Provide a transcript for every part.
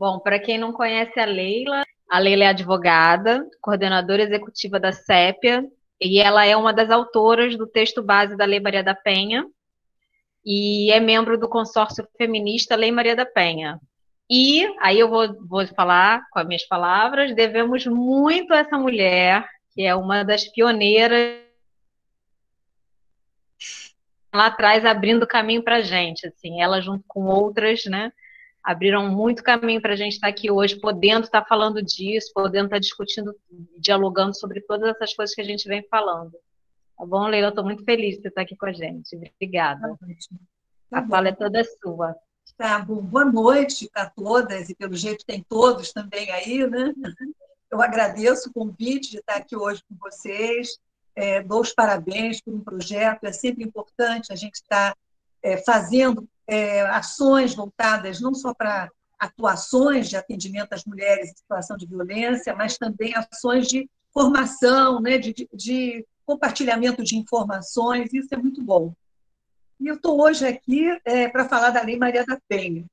Bom, para quem não conhece a Leila é advogada, coordenadora executiva da CEPIA, e ela é uma das autoras do texto base da Lei Maria da Penha e é membro do consórcio feminista Lei Maria da Penha. E aí vou falar com as minhas palavras, devemos muito a essa mulher, que é uma das pioneiras lá atrás, abrindo caminho para a gente. Assim, ela junto com outras, né? Abriram muito caminho para a gente estar aqui hoje, podendo estar falando disso, podendo estar discutindo, dialogando sobre todas essas coisas que a gente vem falando. Tá bom, Leila? Eu estou muito feliz de você estar aqui com a gente. Tá Obrigada. ótimo. Tá A fala bom. é toda sua. Tá bom. Boa noite a todas, e pelo jeito tem todos também aí, né? Eu agradeço o convite de estar aqui hoje com vocês. Dou os parabéns por um projeto. É sempre importante a gente estar fazendo ações voltadas não só para atuações de atendimento às mulheres em situação de violência, mas também ações de formação, né? De compartilhamento de informações. Isso é muito bom. E eu estou hoje aqui para falar da Lei Maria da Penha.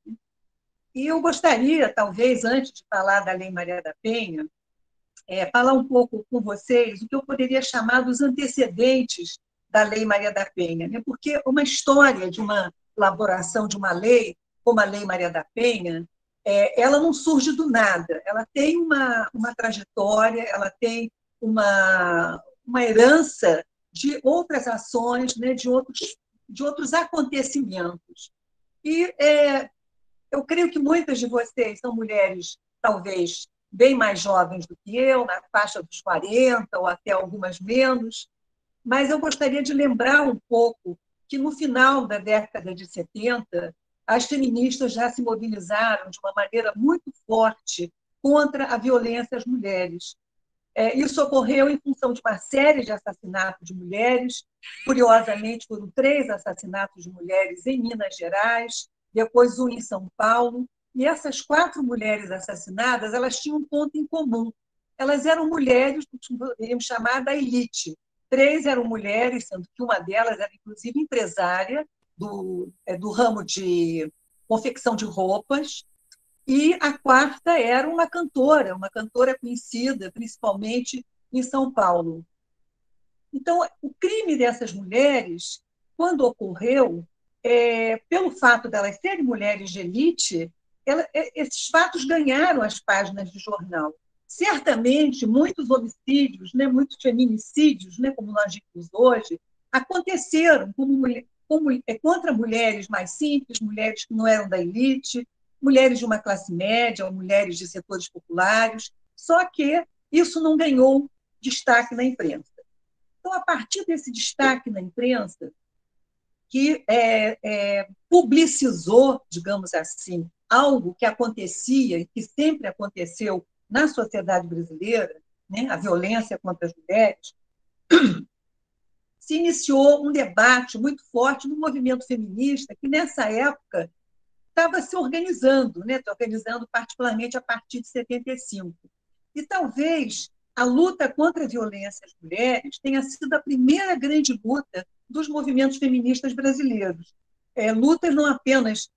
E eu gostaria, talvez, antes de falar da Lei Maria da Penha, falar um pouco com vocês o que eu poderia chamar dos antecedentes da Lei Maria da Penha, né? Porque uma história de uma elaboração de uma lei, como a Lei Maria da Penha, ela não surge do nada, ela tem uma trajetória, ela tem uma herança de outras ações, né? De outros acontecimentos. E eu creio que muitas de vocês são mulheres, talvez, bem mais jovens do que eu, na faixa dos 40 ou até algumas menos, mas eu gostaria de lembrar um pouco que, no final da década de 70, as feministas já se mobilizaram de uma maneira muito forte contra a violência às mulheres. Isso ocorreu em função de uma série de assassinatos de mulheres. Curiosamente, foram 3 assassinatos de mulheres em Minas Gerais, depois um em São Paulo. E essas 4 mulheres assassinadas, elas tinham um ponto em comum. Elas eram mulheres, poderíamos chamar da elite. 3 eram mulheres, sendo que uma delas era, inclusive, empresária do ramo de confecção de roupas, e a quarta era uma cantora conhecida, principalmente em São Paulo. Então, o crime dessas mulheres, quando ocorreu, pelo fato de elas serem mulheres de elite, esses fatos ganharam as páginas de jornal. Certamente, muitos homicídios, né, muitos feminicídios, né, como nós dizemos hoje, aconteceram contra mulheres mais simples, mulheres que não eram da elite, mulheres de uma classe média ou mulheres de setores populares, só que isso não ganhou destaque na imprensa. Então, a partir desse destaque na imprensa, que publicizou, digamos assim, algo que acontecia e que sempre aconteceu na sociedade brasileira, né, a violência contra as mulheres, se iniciou um debate muito forte no movimento feminista, que nessa época estava se organizando particularmente a partir de 75. E talvez a luta contra a violência às mulheres tenha sido a primeira grande luta dos movimentos feministas brasileiros. Lutas não apenas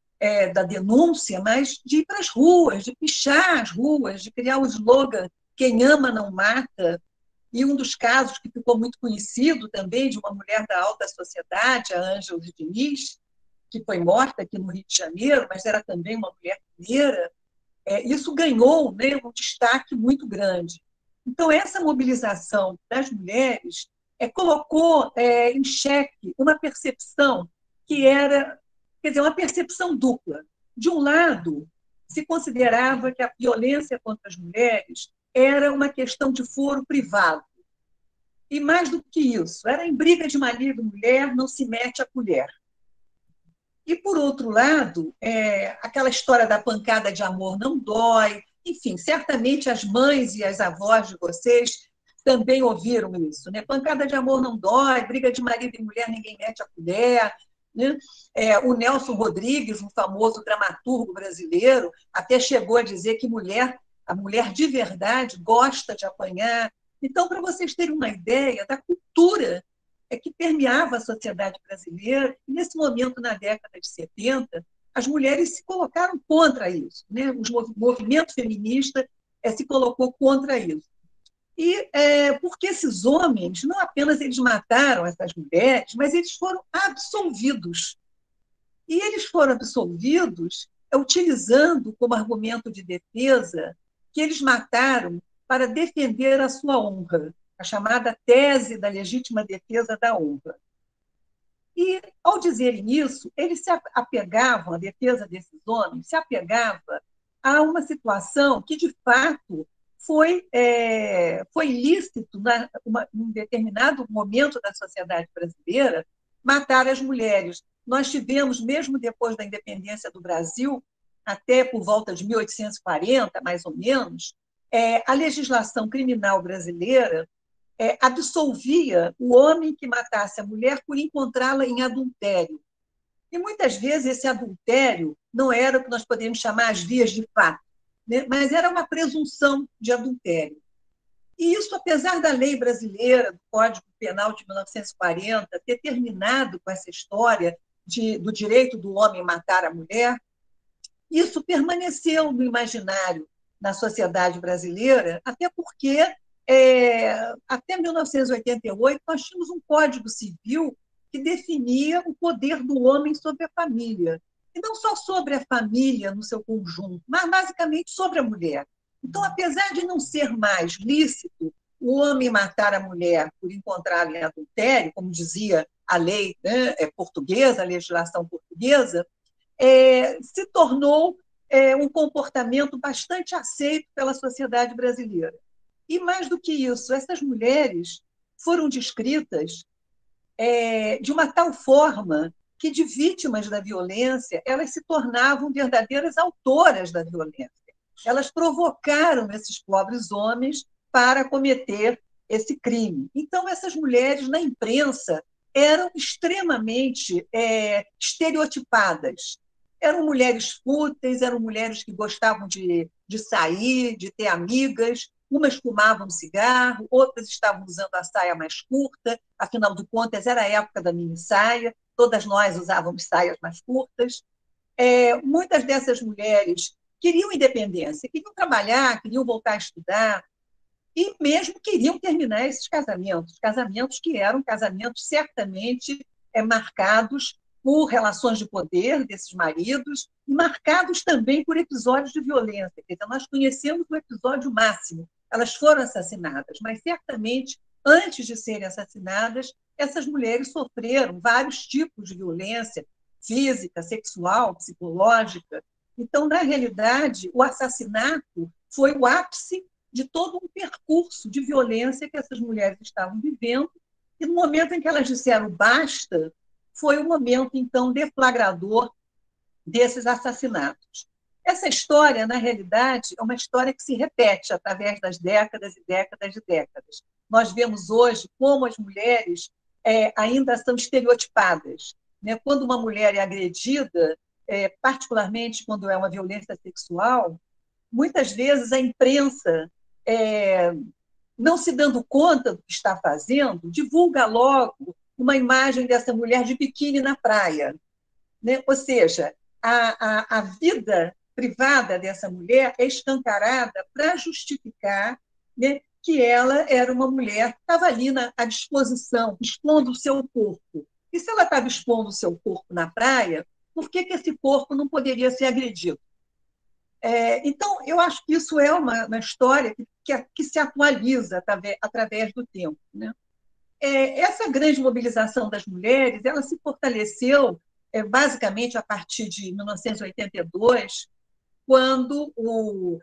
da denúncia, mas de ir para as ruas, de pichar as ruas, de criar o slogan "Quem ama não mata". E um dos casos que ficou muito conhecido também, de uma mulher da alta sociedade, a Ângela Diniz, que foi morta aqui no Rio de Janeiro, mas era também uma mulher mineira. Isso ganhou, né, um destaque muito grande. Então, essa mobilização das mulheres colocou em xeque uma percepção que era, quer dizer, uma percepção dupla. De um lado, se considerava que a violência contra as mulheres era uma questão de foro privado. E mais do que isso, era em briga de marido e mulher, não se mete a colher. E, por outro lado, aquela história da pancada de amor não dói. Enfim, certamente as mães e as avós de vocês também ouviram isso, né? Pancada de amor não dói, briga de marido e mulher, ninguém mete a colher. Né? O Nelson Rodrigues, um famoso dramaturgo brasileiro, até chegou a dizer que a mulher de verdade gosta de apanhar. Então, para vocês terem uma ideia da cultura que permeava a sociedade brasileira, e nesse momento, na década de 70, as mulheres se colocaram contra isso, né? O movimento feminista se colocou contra isso. E porque esses homens, não apenas eles mataram essas mulheres, mas eles foram absolvidos. E eles foram absolvidos utilizando como argumento de defesa que eles mataram para defender a sua honra, a chamada tese da legítima defesa da honra. E, ao dizerem isso, eles se apegavam, a defesa desses homens se apegava a uma situação que, de fato, foi lícito, em determinado momento da sociedade brasileira, matar as mulheres. Nós tivemos, mesmo depois da independência do Brasil, até por volta de 1840, mais ou menos, a legislação criminal brasileira absolvia o homem que matasse a mulher por encontrá-la em adultério. E muitas vezes esse adultério não era o que nós podemos chamar as vias de fato, né? Mas era uma presunção de adultério. E isso, apesar da lei brasileira, do Código Penal de 1940, ter terminado com essa história do direito do homem matar a mulher, isso permaneceu no imaginário da sociedade brasileira, até porque até 1988, nós tínhamos um Código Civil que definia o poder do homem sobre a família. E não só sobre a família no seu conjunto, mas basicamente sobre a mulher. Então, apesar de não ser mais lícito o homem matar a mulher por encontrá-la em adultério, como dizia a lei, né, portuguesa, a legislação portuguesa, se tornou um comportamento bastante aceito pela sociedade brasileira. E, mais do que isso, essas mulheres foram descritas de uma tal forma que, de vítimas da violência, elas se tornavam verdadeiras autoras da violência. Elas provocaram esses pobres homens para cometer esse crime. Então, essas mulheres, na imprensa, eram extremamente estereotipadas. Eram mulheres fúteis, eram mulheres que gostavam de sair, de ter amigas. Umas fumavam cigarro, outras estavam usando a saia mais curta, afinal de contas, era a época da mini-saia, todas nós usávamos saias mais curtas. Muitas dessas mulheres queriam independência, queriam trabalhar, queriam voltar a estudar, e mesmo queriam terminar esses casamentos que eram casamentos certamente marcados por relações de poder desses maridos e marcados também por episódios de violência. Quer dizer, nós conhecemos o episódio máximo. Elas foram assassinadas, mas certamente, antes de serem assassinadas, essas mulheres sofreram vários tipos de violência física, sexual, psicológica. Então, na realidade, o assassinato foi o ápice de todo um percurso de violência que essas mulheres estavam vivendo, e no momento em que elas disseram basta, foi o momento, então, deflagrador desses assassinatos. Essa história, na realidade, é uma história que se repete através das décadas e décadas e décadas. Nós vemos hoje como as mulheres ainda são estereotipadas, né? Quando uma mulher é agredida, particularmente quando é uma violência sexual, muitas vezes a imprensa, não se dando conta do que está fazendo, divulga logo uma imagem dessa mulher de biquíni na praia, né? Ou seja, a vida privada dessa mulher é escancarada para justificar, né, que ela era uma mulher que estava ali à disposição, expondo o seu corpo. E se ela estava expondo o seu corpo na praia, por que esse corpo não poderia ser agredido? Então, eu acho que isso é uma história que se atualiza através do tempo, né? Essa grande mobilização das mulheres, ela se fortaleceu basicamente a partir de 1982, quando o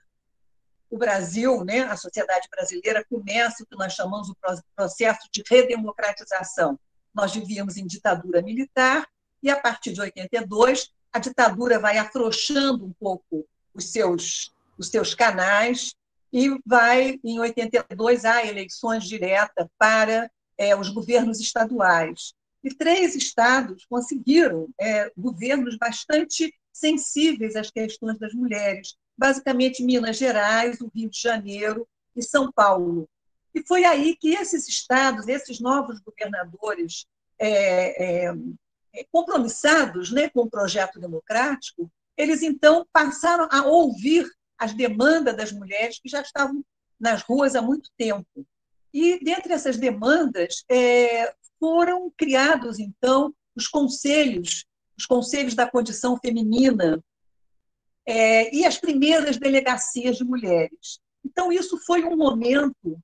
Brasil, né, a sociedade brasileira, começa o que nós chamamos de processo de redemocratização. Nós vivíamos em ditadura militar e, a partir de 82, a ditadura vai afrouxando um pouco os seus canais e vai, em 82, há eleições diretas para os governos estaduais. E 3 estados conseguiram governos bastante sensíveis às questões das mulheres, basicamente Minas Gerais, o Rio de Janeiro e São Paulo. E foi aí que esses estados, esses novos governadores compromissados, né, com o projeto democrático, eles então passaram a ouvir as demandas das mulheres que já estavam nas ruas há muito tempo. E, dentre essas demandas, foram criados, então, os conselhos da condição feminina, e as primeiras delegacias de mulheres. Então, isso foi um momento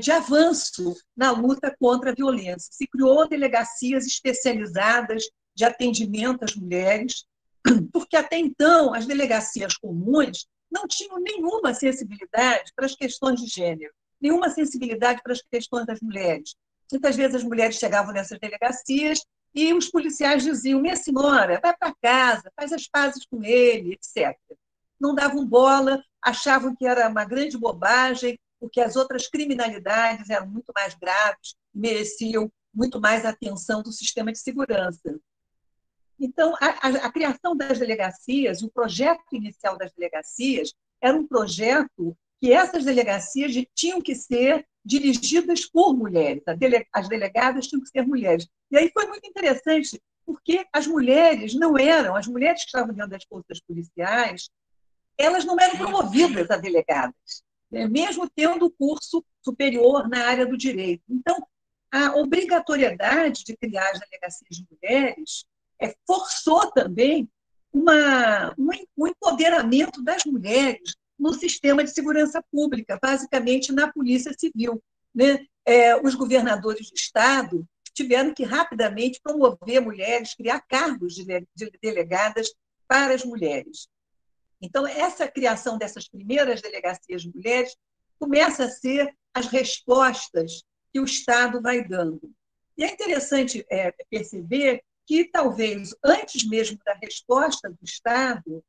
de avanço na luta contra a violência. Se criou delegacias especializadas de atendimento às mulheres, porque até então as delegacias comuns não tinham nenhuma sensibilidade para as questões de gênero, nenhuma sensibilidade para as questões das mulheres. Muitas vezes as mulheres chegavam nessas delegacias e os policiais diziam: minha senhora, vai para casa, faz as pazes com ele, etc. Não davam bola, achavam que era uma grande bobagem, porque as outras criminalidades eram muito mais graves, mereciam muito mais atenção do sistema de segurança. Então, a criação das delegacias, o projeto inicial das delegacias, era um projeto que essas delegacias tinham que ser dirigidas por mulheres, as delegadas tinham que ser mulheres. E aí foi muito interessante, porque as mulheres as mulheres que estavam dentro das forças policiais, elas não eram promovidas a delegadas, né? Mesmo tendo curso superior na área do direito. Então, a obrigatoriedade de criar as delegacias de mulheres forçou também um empoderamento das mulheres no sistema de segurança pública, basicamente na Polícia Civil, né? Os governadores do Estado tiveram que rapidamente promover mulheres, criar cargos de delegadas para as mulheres. Então, essa criação dessas primeiras delegacias de mulheres começa a ser as respostas que o Estado vai dando. E é interessante perceber que, talvez, antes mesmo da resposta do Estado,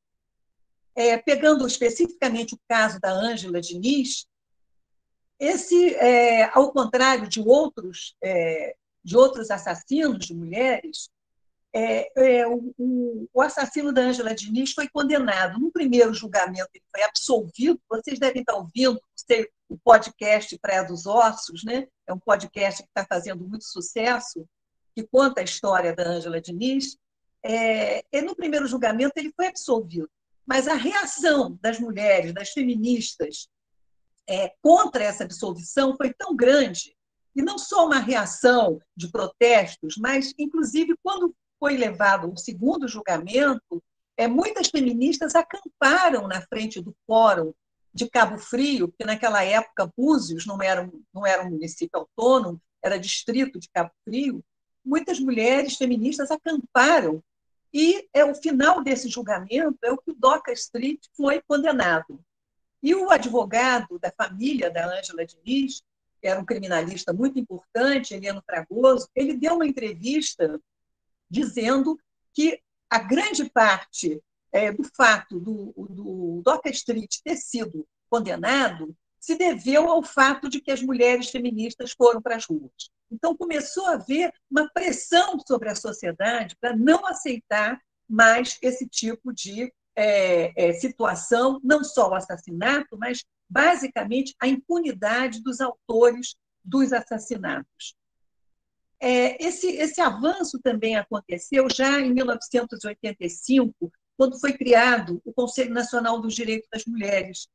pegando especificamente o caso da Ângela Diniz, ao contrário de outros assassinos de mulheres, o assassino da Ângela Diniz foi condenado. No primeiro julgamento, ele foi absolvido. Vocês devem estar ouvindo o podcast Praia dos Ossos, né? É um podcast que está fazendo muito sucesso, que conta a história da Ângela Diniz. E no primeiro julgamento, ele foi absolvido. Mas a reação das mulheres, das feministas, contra essa absolvição foi tão grande, e não só uma reação de protestos, mas, inclusive, quando foi levado ao segundo julgamento, muitas feministas acamparam na frente do Fórum de Cabo Frio, porque naquela época Búzios não era um município autônomo, era distrito de Cabo Frio. Muitas mulheres feministas acamparam, e o final desse julgamento é o que o Doca Street foi condenado. E o advogado da família da Ângela Diniz, que era um criminalista muito importante, Heleno Fragoso, ele deu uma entrevista dizendo que a grande parte do fato do Doca Street ter sido condenado se deveu ao fato de que as mulheres feministas foram para as ruas. Então, começou a haver uma pressão sobre a sociedade para não aceitar mais esse tipo de situação, não só o assassinato, mas, basicamente, a impunidade dos autores dos assassinatos. Esse avanço também aconteceu já em 1985, quando foi criado o Conselho Nacional dos Direitos das Mulheres.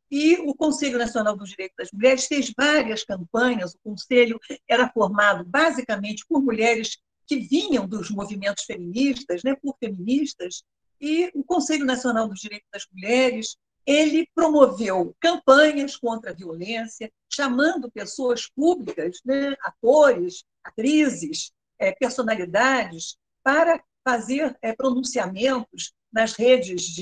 E o Conselho Nacional dos Direitos das Mulheres fez várias campanhas. O Conselho era formado basicamente por mulheres que vinham dos movimentos feministas, né, por feministas, e o Conselho Nacional dos Direitos das Mulheres ele promoveu campanhas contra a violência, chamando pessoas públicas, né, atores, atrizes, personalidades, para fazer pronunciamentos nas redes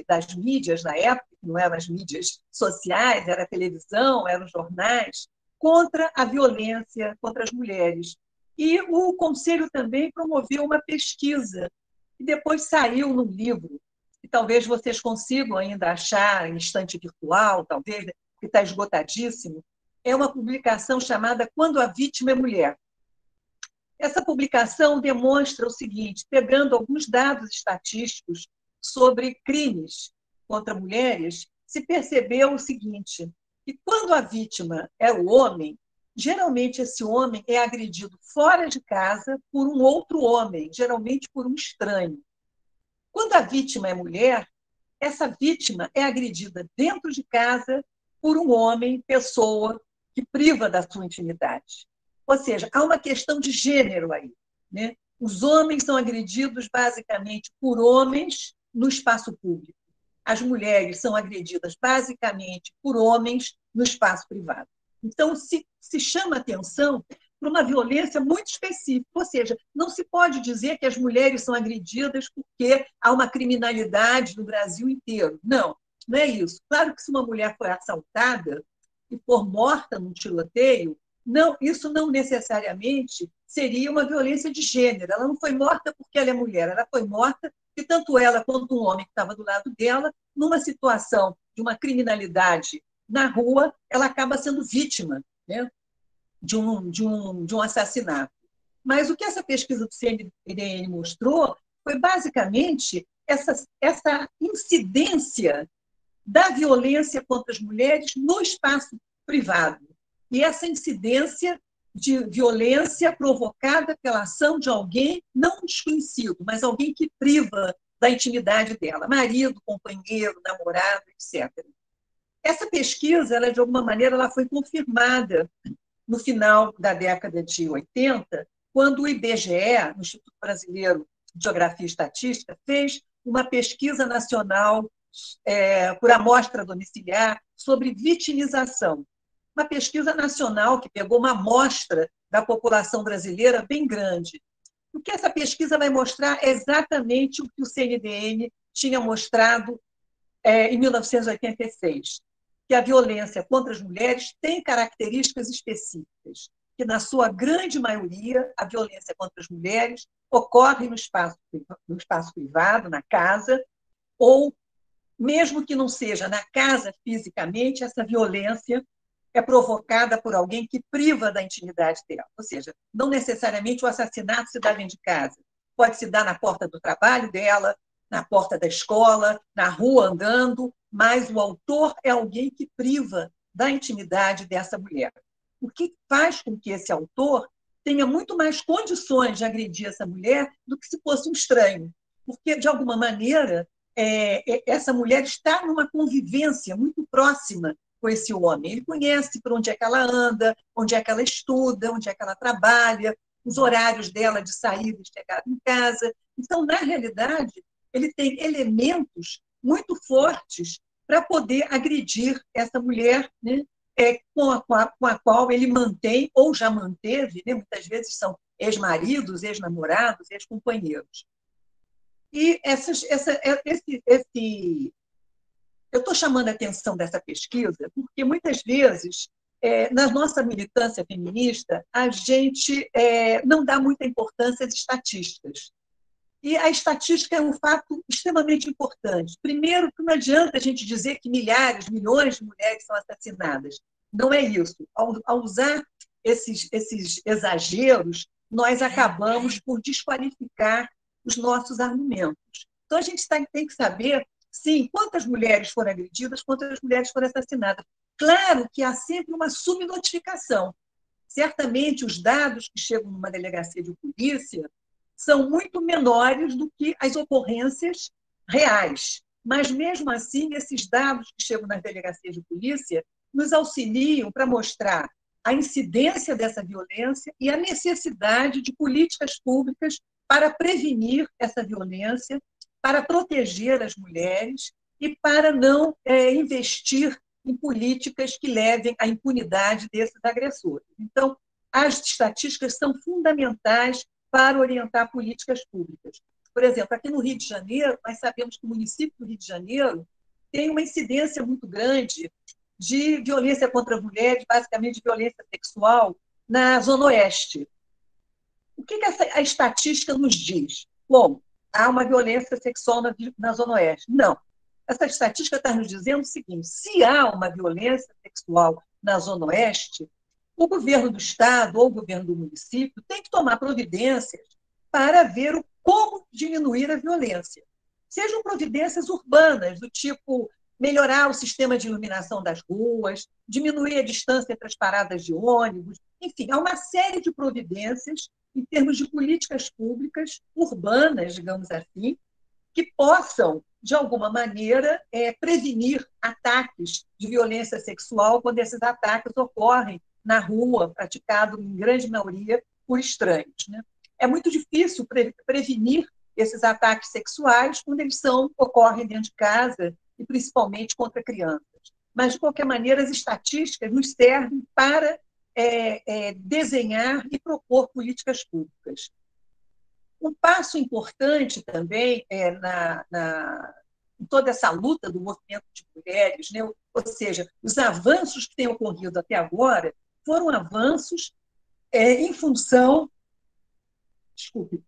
das mídias na época, que não eram as mídias sociais, era a televisão, eram os jornais, contra a violência contra as mulheres. E o Conselho também promoveu uma pesquisa, que depois saiu num livro, que talvez vocês consigam ainda achar em estante virtual, talvez, que está esgotadíssimo. É uma publicação chamada Quando a Vítima é Mulher. Essa publicação demonstra o seguinte, pegando alguns dados estatísticos sobre crimes contra mulheres, se percebeu o seguinte, que quando a vítima é o homem, geralmente esse homem é agredido fora de casa por um outro homem, geralmente por um estranho. Quando a vítima é mulher, essa vítima é agredida dentro de casa por um homem, pessoa, que priva da sua intimidade. Ou seja, há uma questão de gênero aí, né? Os homens são agredidos basicamente por homens no espaço público. As mulheres são agredidas basicamente por homens no espaço privado. Então, se chama atenção para uma violência muito específica, ou seja, não se pode dizer que as mulheres são agredidas porque há uma criminalidade no Brasil inteiro. Não, não é isso. Claro que se uma mulher for assaltada e for morta num tiroteio, não, isso não necessariamente seria uma violência de gênero. Ela não foi morta porque ela é mulher, ela foi morta e tanto ela quanto um homem que estava do lado dela, numa situação de uma criminalidade na rua, ela acaba sendo vítima, né, de um assassinato. Mas o que essa pesquisa do CNDN mostrou foi basicamente essa incidência da violência contra as mulheres no espaço privado. E essa incidência de violência provocada pela ação de alguém não desconhecido, mas alguém que priva da intimidade dela, marido, companheiro, namorado, etc. Essa pesquisa, ela, de alguma maneira, ela foi confirmada no final da década de 80, quando o IBGE, no Instituto Brasileiro de Geografia e Estatística, fez uma pesquisa nacional por amostra domiciliar sobre vitimização. Uma pesquisa nacional que pegou uma amostra da população brasileira bem grande. O que essa pesquisa vai mostrar é exatamente o que o CNDN tinha mostrado em 1986, que a violência contra as mulheres tem características específicas, que, na sua grande maioria, a violência contra as mulheres ocorre no espaço privado, na casa, ou, mesmo que não seja na casa fisicamente, essa violência é provocada por alguém que priva da intimidade dela. Ou seja, não necessariamente o assassinato se dá dentro de casa. Pode se dar na porta do trabalho dela, na porta da escola, na rua andando, mas o autor é alguém que priva da intimidade dessa mulher. O que faz com que esse autor tenha muito mais condições de agredir essa mulher do que se fosse um estranho. Porque, de alguma maneira, essa mulher está numa convivência muito próxima com esse homem. Ele conhece por onde é que ela anda, onde é que ela estuda, onde é que ela trabalha, os horários dela de saída e chegada em casa. Então, na realidade, ele tem elementos muito fortes para poder agredir essa mulher, né, com a qual ele mantém ou já manteve, né, muitas vezes são ex-maridos, ex-namorados, ex-companheiros. E eu estou chamando a atenção dessa pesquisa porque, muitas vezes, na nossa militância feminista, a gente não dá muita importância às estatísticas. E a estatística é um fato extremamente importante. Primeiro, que não adianta a gente dizer que milhares, milhões de mulheres são assassinadas. Não é isso. Ao usar esses exageros, nós acabamos por desqualificar os nossos argumentos. Então, a gente tem que saber, sim, quantas mulheres foram agredidas, quantas mulheres foram assassinadas. Claro que há sempre uma subnotificação. Certamente, os dados que chegam numa delegacia de polícia são muito menores do que as ocorrências reais. Mas, mesmo assim, esses dados que chegam nas delegacias de polícia nos auxiliam para mostrar a incidência dessa violência e a necessidade de políticas públicas para prevenir essa violência, para proteger as mulheres e para não investir em políticas que levem à impunidade desses agressores. Então, as estatísticas são fundamentais para orientar políticas públicas. Por exemplo, aqui no Rio de Janeiro, nós sabemos que o município do Rio de Janeiro tem uma incidência muito grande de violência contra mulheres, basicamente de violência sexual, na Zona Oeste. O que a estatística nos diz? Bom, há uma violência sexual na Zona Oeste. Não. Essa estatística está nos dizendo o seguinte: se há uma violência sexual na Zona Oeste, o governo do Estado ou o governo do município tem que tomar providências para ver como diminuir a violência. Sejam providências urbanas, do tipo melhorar o sistema de iluminação das ruas, diminuir a distância entre as paradas de ônibus, enfim, há uma série de providências em termos de políticas públicas urbanas, digamos assim, que possam, de alguma maneira, prevenir ataques de violência sexual quando esses ataques ocorrem na rua, praticado, em grande maioria, por estranhos. Né? É muito difícil prevenir esses ataques sexuais quando eles ocorrem dentro de casa e principalmente contra crianças. Mas, de qualquer maneira, as estatísticas nos servem para desenhar e propor políticas públicas. Um passo importante também em toda essa luta do movimento de mulheres, né? Ou seja, os avanços que têm ocorrido até agora foram avanços em função, desculpe,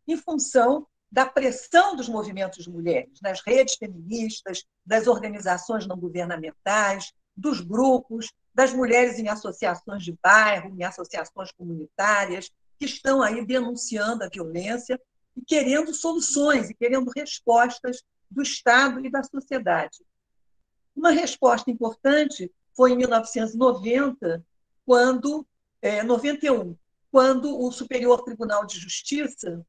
em função da pressão dos movimentos de mulheres, das redes feministas, das organizações não governamentais, dos grupos, das mulheres em associações de bairro, em associações comunitárias, que estão aí denunciando a violência e querendo soluções, e querendo respostas do Estado e da sociedade. Uma resposta importante foi em 1990, 91, quando o Superior Tribunal de Justiça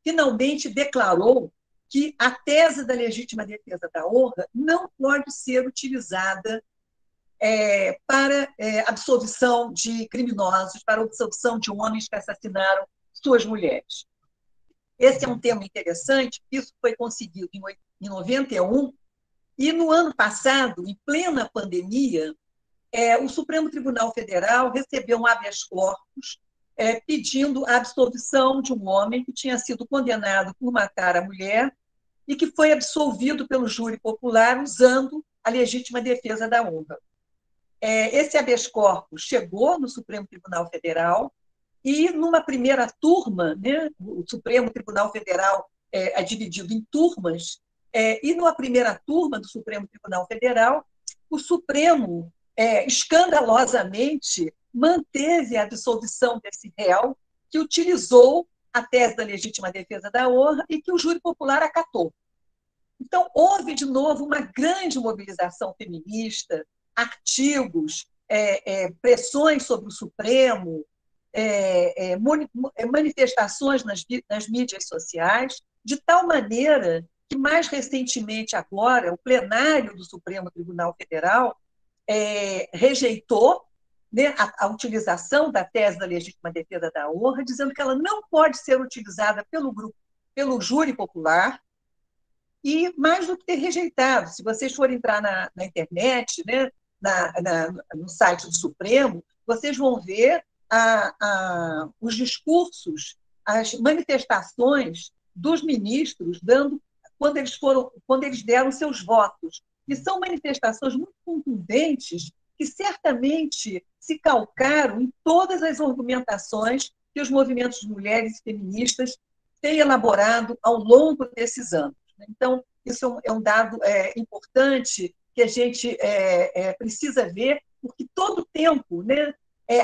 finalmente declarou que a tese da legítima defesa da honra não pode ser utilizada para absolvição de criminosos, para absolvição de homens que assassinaram suas mulheres. Esse é um tema interessante, isso foi conseguido em 91, e no ano passado, em plena pandemia, o Supremo Tribunal Federal recebeu um habeas corpus pedindo a absolvição de um homem que tinha sido condenado por matar a mulher e que foi absolvido pelo júri popular usando a legítima defesa da honra. Esse habeas corpus chegou no Supremo Tribunal Federal e, numa primeira turma, né, o Supremo Tribunal Federal é dividido em turmas, e numa primeira turma do Supremo Tribunal Federal, o Supremo, escandalosamente, manteve a absolvição desse réu, que utilizou a tese da legítima defesa da honra e que o júri popular acatou. Então, houve, de novo, uma grande mobilização feminista, artigos, pressões sobre o Supremo, manifestações nas mídias sociais, de tal maneira que, mais recentemente agora, o plenário do Supremo Tribunal Federal rejeitou, né, a utilização da tese da legítima defesa da honra, dizendo que ela não pode ser utilizada pelo júri popular. E, mais do que ter rejeitado, se vocês forem entrar na internet, né, no site do Supremo, vocês vão ver os discursos, as manifestações dos ministros quando eles deram seus votos. E são manifestações muito contundentes que certamente se calcaram em todas as argumentações que os movimentos de mulheres e feministas têm elaborado ao longo desses anos. Então, isso é um dado importante que a gente precisa ver, porque todo o tempo, né,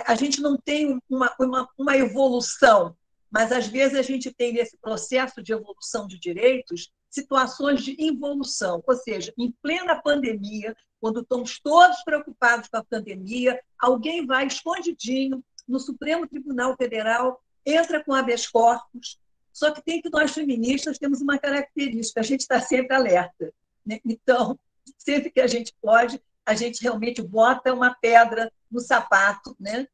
a gente não tem uma evolução, mas, às vezes, a gente tem, nesse processo de evolução de direitos, situações de involução, ou seja, em plena pandemia, quando estamos todos preocupados com a pandemia, alguém vai escondidinho no Supremo Tribunal Federal, entra com habeas corpus. Só que nós, feministas, temos uma característica, a gente está sempre alerta. Né? Então, sempre que a gente pode, a gente realmente bota uma pedra no sapato, né?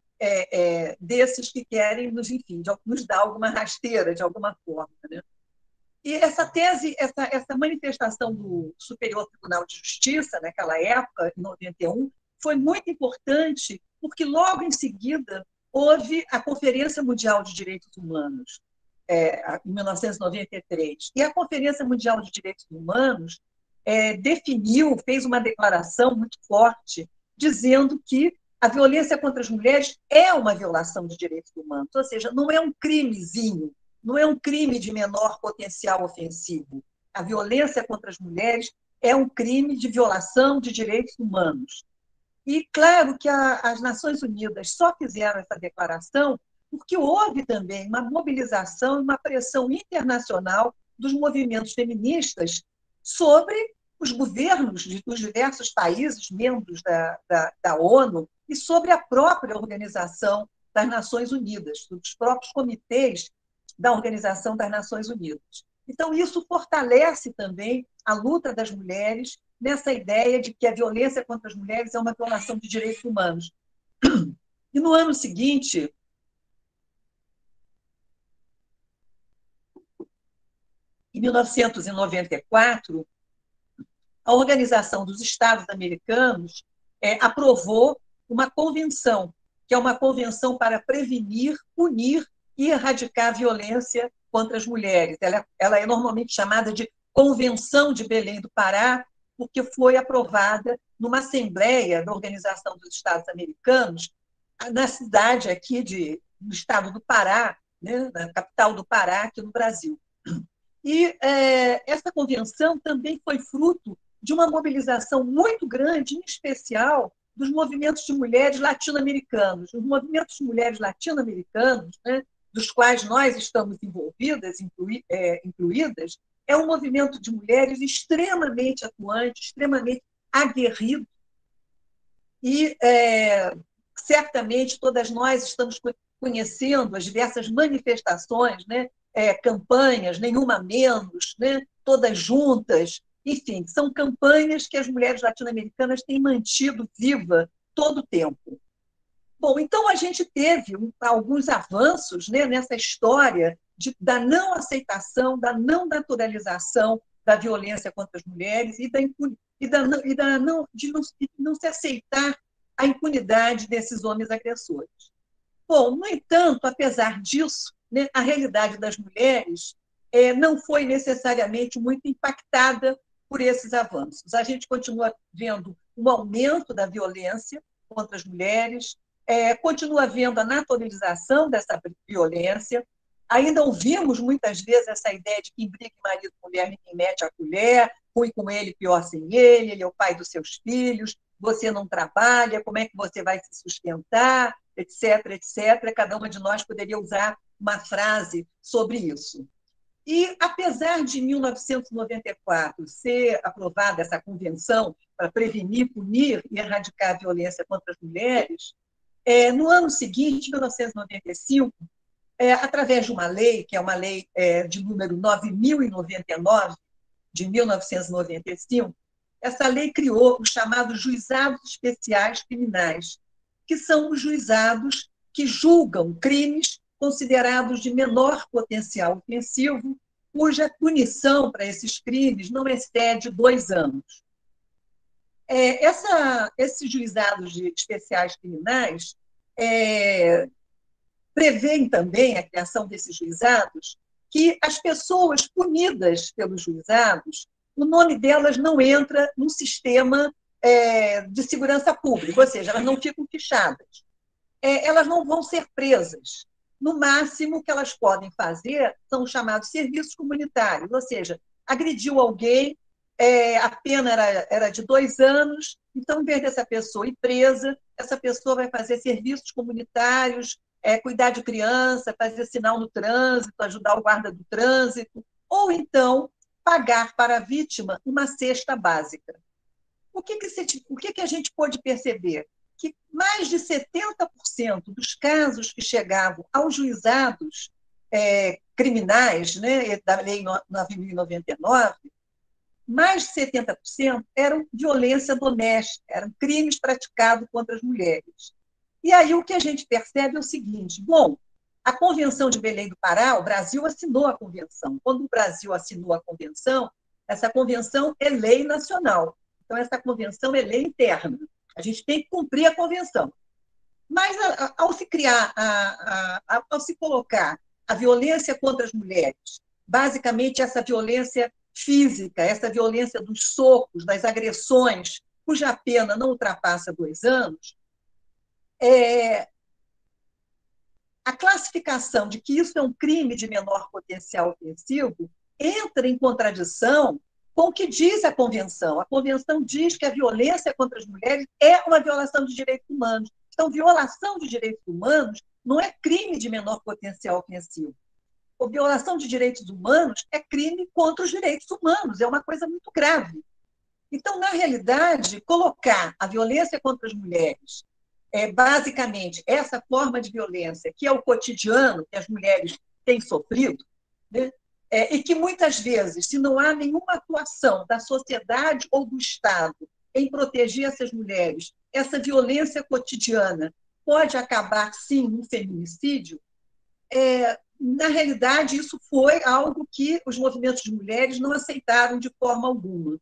Desses que querem nos dar alguma rasteira, de alguma forma. Né? E essa tese, essa manifestação do Superior Tribunal de Justiça, naquela época, em 91, foi muito importante, porque logo em seguida houve a Conferência Mundial de Direitos Humanos, em 1993. E a Conferência Mundial de Direitos Humanos fez uma declaração muito forte, dizendo que a violência contra as mulheres é uma violação de direitos humanos, ou seja, não é um crimezinho, não é um crime de menor potencial ofensivo. A violência contra as mulheres é um crime de violação de direitos humanos. E, claro, que as Nações Unidas só fizeram essa declaração porque houve também uma mobilização e uma pressão internacional dos movimentos feministas sobre os governos dos diversos países membros da ONU e sobre a própria Organização das Nações Unidas, dos próprios comitês da Organização das Nações Unidas. Então, isso fortalece também a luta das mulheres nessa ideia de que a violência contra as mulheres é uma violação de direitos humanos. E no ano seguinte, em 1994, a Organização dos Estados Americanos aprovou uma convenção, que é uma convenção para prevenir, punir e erradicar a violência contra as mulheres. Ela é normalmente chamada de Convenção de Belém do Pará, porque foi aprovada numa assembleia da Organização dos Estados Americanos, na cidade aqui no estado do Pará, né, na capital do Pará, aqui no Brasil. E essa convenção também foi fruto de uma mobilização muito grande, em especial dos movimentos de mulheres latino-americanos. Os movimentos de mulheres latino-americanos, né, dos quais nós estamos envolvidas, incluídas, é um movimento de mulheres extremamente atuante, extremamente aguerrido, e certamente todas nós estamos conhecendo as diversas manifestações, né, campanhas, nenhuma menos, né, todas juntas, enfim, são campanhas que as mulheres latino-americanas têm mantido viva todo o tempo. Bom, então a gente teve alguns avanços, né, nessa história da não aceitação, da não naturalização da violência contra as mulheres e de não se aceitar a impunidade desses homens agressores. Bom, no entanto, apesar disso, né, a realidade das mulheres não foi necessariamente muito impactada por esses avanços. A gente continua vendo um aumento da violência contra as mulheres, continua vendo a naturalização dessa violência. Ainda ouvimos muitas vezes essa ideia de que em briga marido e mulher ninguém mete a colher, ruim com ele, pior sem ele é o pai dos seus filhos, você não trabalha, como é que você vai se sustentar, etc., etc. Cada uma de nós poderia usar uma frase sobre isso. E, apesar de 1994 ser aprovada essa convenção para prevenir, punir e erradicar a violência contra as mulheres, no ano seguinte, 1995, através de uma lei, que é uma lei de número 9.099, de 1995, essa lei criou os chamados juizados especiais criminais, que são os juizados que julgam crimes considerados de menor potencial ofensivo, cuja punição para esses crimes não excede 2 anos. Esses juizados especiais criminais prevêem também a criação desses juizados que as pessoas punidas pelos juizados, o nome delas não entra no sistema de segurança pública, ou seja, elas não ficam fichadas. Elas não vão ser presas. No máximo, o que elas podem fazer são os chamados serviços comunitários, ou seja, agrediu alguém, a pena era de 2 anos, então, em vez dessa pessoa ir presa, essa pessoa vai fazer serviços comunitários, cuidar de criança, fazer sinal no trânsito, ajudar o guarda do trânsito, ou então pagar para a vítima uma cesta básica. O que a gente pôde perceber? Que mais de 70% dos casos que chegavam aos juizados criminais, né, da Lei 9.099, mais de 70% eram violência doméstica, eram crimes praticados contra as mulheres. E aí o que a gente percebe é o seguinte: bom, a Convenção de Belém do Pará, o Brasil assinou a convenção. Quando o Brasil assinou a convenção, essa convenção é lei nacional. Então, essa convenção é lei interna. A gente tem que cumprir a convenção. Mas, ao se criar, ao se colocar a violência contra as mulheres, basicamente essa violência física, essa violência dos socos, das agressões, cuja pena não ultrapassa 2 anos, a classificação de que isso é um crime de menor potencial ofensivo entra em contradição com o que diz a Convenção. A Convenção diz que a violência contra as mulheres é uma violação de direitos humanos. Então, violação de direitos humanos não é crime de menor potencial ofensivo. A violação de direitos humanos é crime contra os direitos humanos, é uma coisa muito grave. Então, na realidade, colocar a violência contra as mulheres, basicamente, essa forma de violência, que é o cotidiano que as mulheres têm sofrido, né? E que muitas vezes, se não há nenhuma atuação da sociedade ou do Estado em proteger essas mulheres, essa violência cotidiana pode acabar, sim, num feminicídio. Na realidade, isso foi algo que os movimentos de mulheres não aceitaram de forma alguma.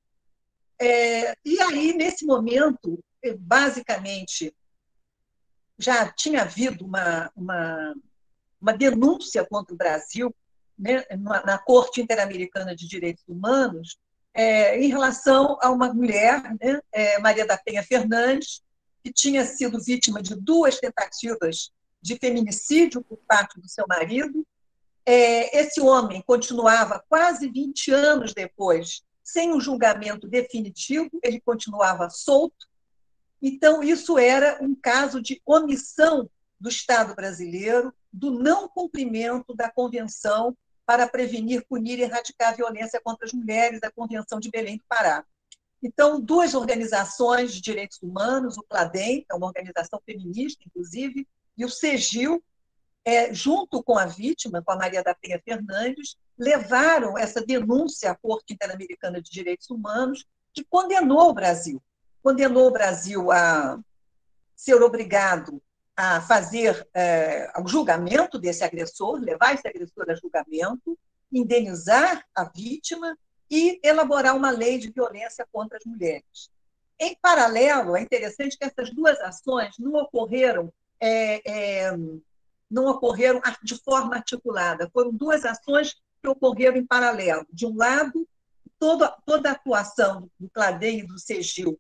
E aí, nesse momento, basicamente, já tinha havido uma denúncia contra o Brasil, né, na Corte Interamericana de Direitos Humanos, em relação a uma mulher, né, Maria da Penha Fernandes, que tinha sido vítima de 2 tentativas de feminicídio por parte do seu marido. Esse homem continuava quase 20 anos depois, sem um julgamento definitivo, ele continuava solto. Então, isso era um caso de omissão do Estado brasileiro, do não cumprimento da Convenção para prevenir, punir e erradicar a violência contra as mulheres, da Convenção de Belém do Pará. Então, 2 organizações de direitos humanos, o CLADEM, que é uma organização feminista, inclusive, e o CEGIL, junto com a vítima, com a Maria da Penha Fernandes, levaram essa denúncia à Corte Interamericana de Direitos Humanos, que condenou o Brasil. Condenou o Brasil a ser obrigado a fazer o julgamento desse agressor, levar esse agressor a julgamento, indenizar a vítima e elaborar uma lei de violência contra as mulheres. Em paralelo, é interessante que essas 2 ações não ocorreram de forma articulada. Foram 2 ações que ocorreram em paralelo. De um lado, toda a atuação do CLADEM e do CEGIL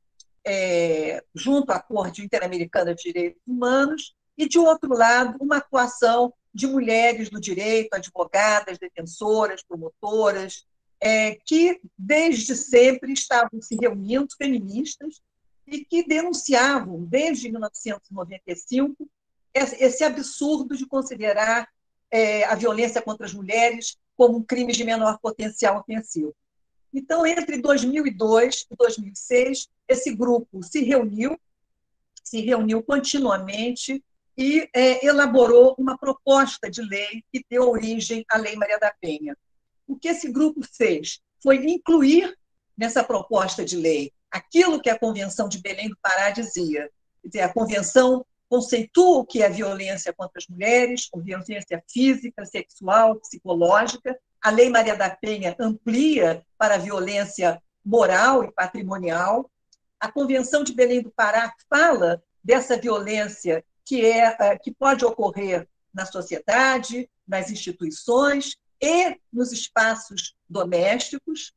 junto à Corte Interamericana de Direitos Humanos, e, de outro lado, uma atuação de mulheres do direito, advogadas, defensoras, promotoras, que desde sempre estavam se reunindo, feministas, e que denunciavam, desde 1995, esse absurdo de considerar a violência contra as mulheres como um crime de menor potencial ofensivo. Então, entre 2002 e 2006, esse grupo se reuniu continuamente e elaborou uma proposta de lei que deu origem à Lei Maria da Penha. O que esse grupo fez foi incluir nessa proposta de lei aquilo que a Convenção de Belém do Pará dizia. Quer dizer, a Convenção conceitua o que é violência contra as mulheres, violência física, sexual, psicológica. A Lei Maria da Penha amplia para a violência moral e patrimonial. A Convenção de Belém do Pará fala dessa violência que pode ocorrer na sociedade, nas instituições e nos espaços domésticos.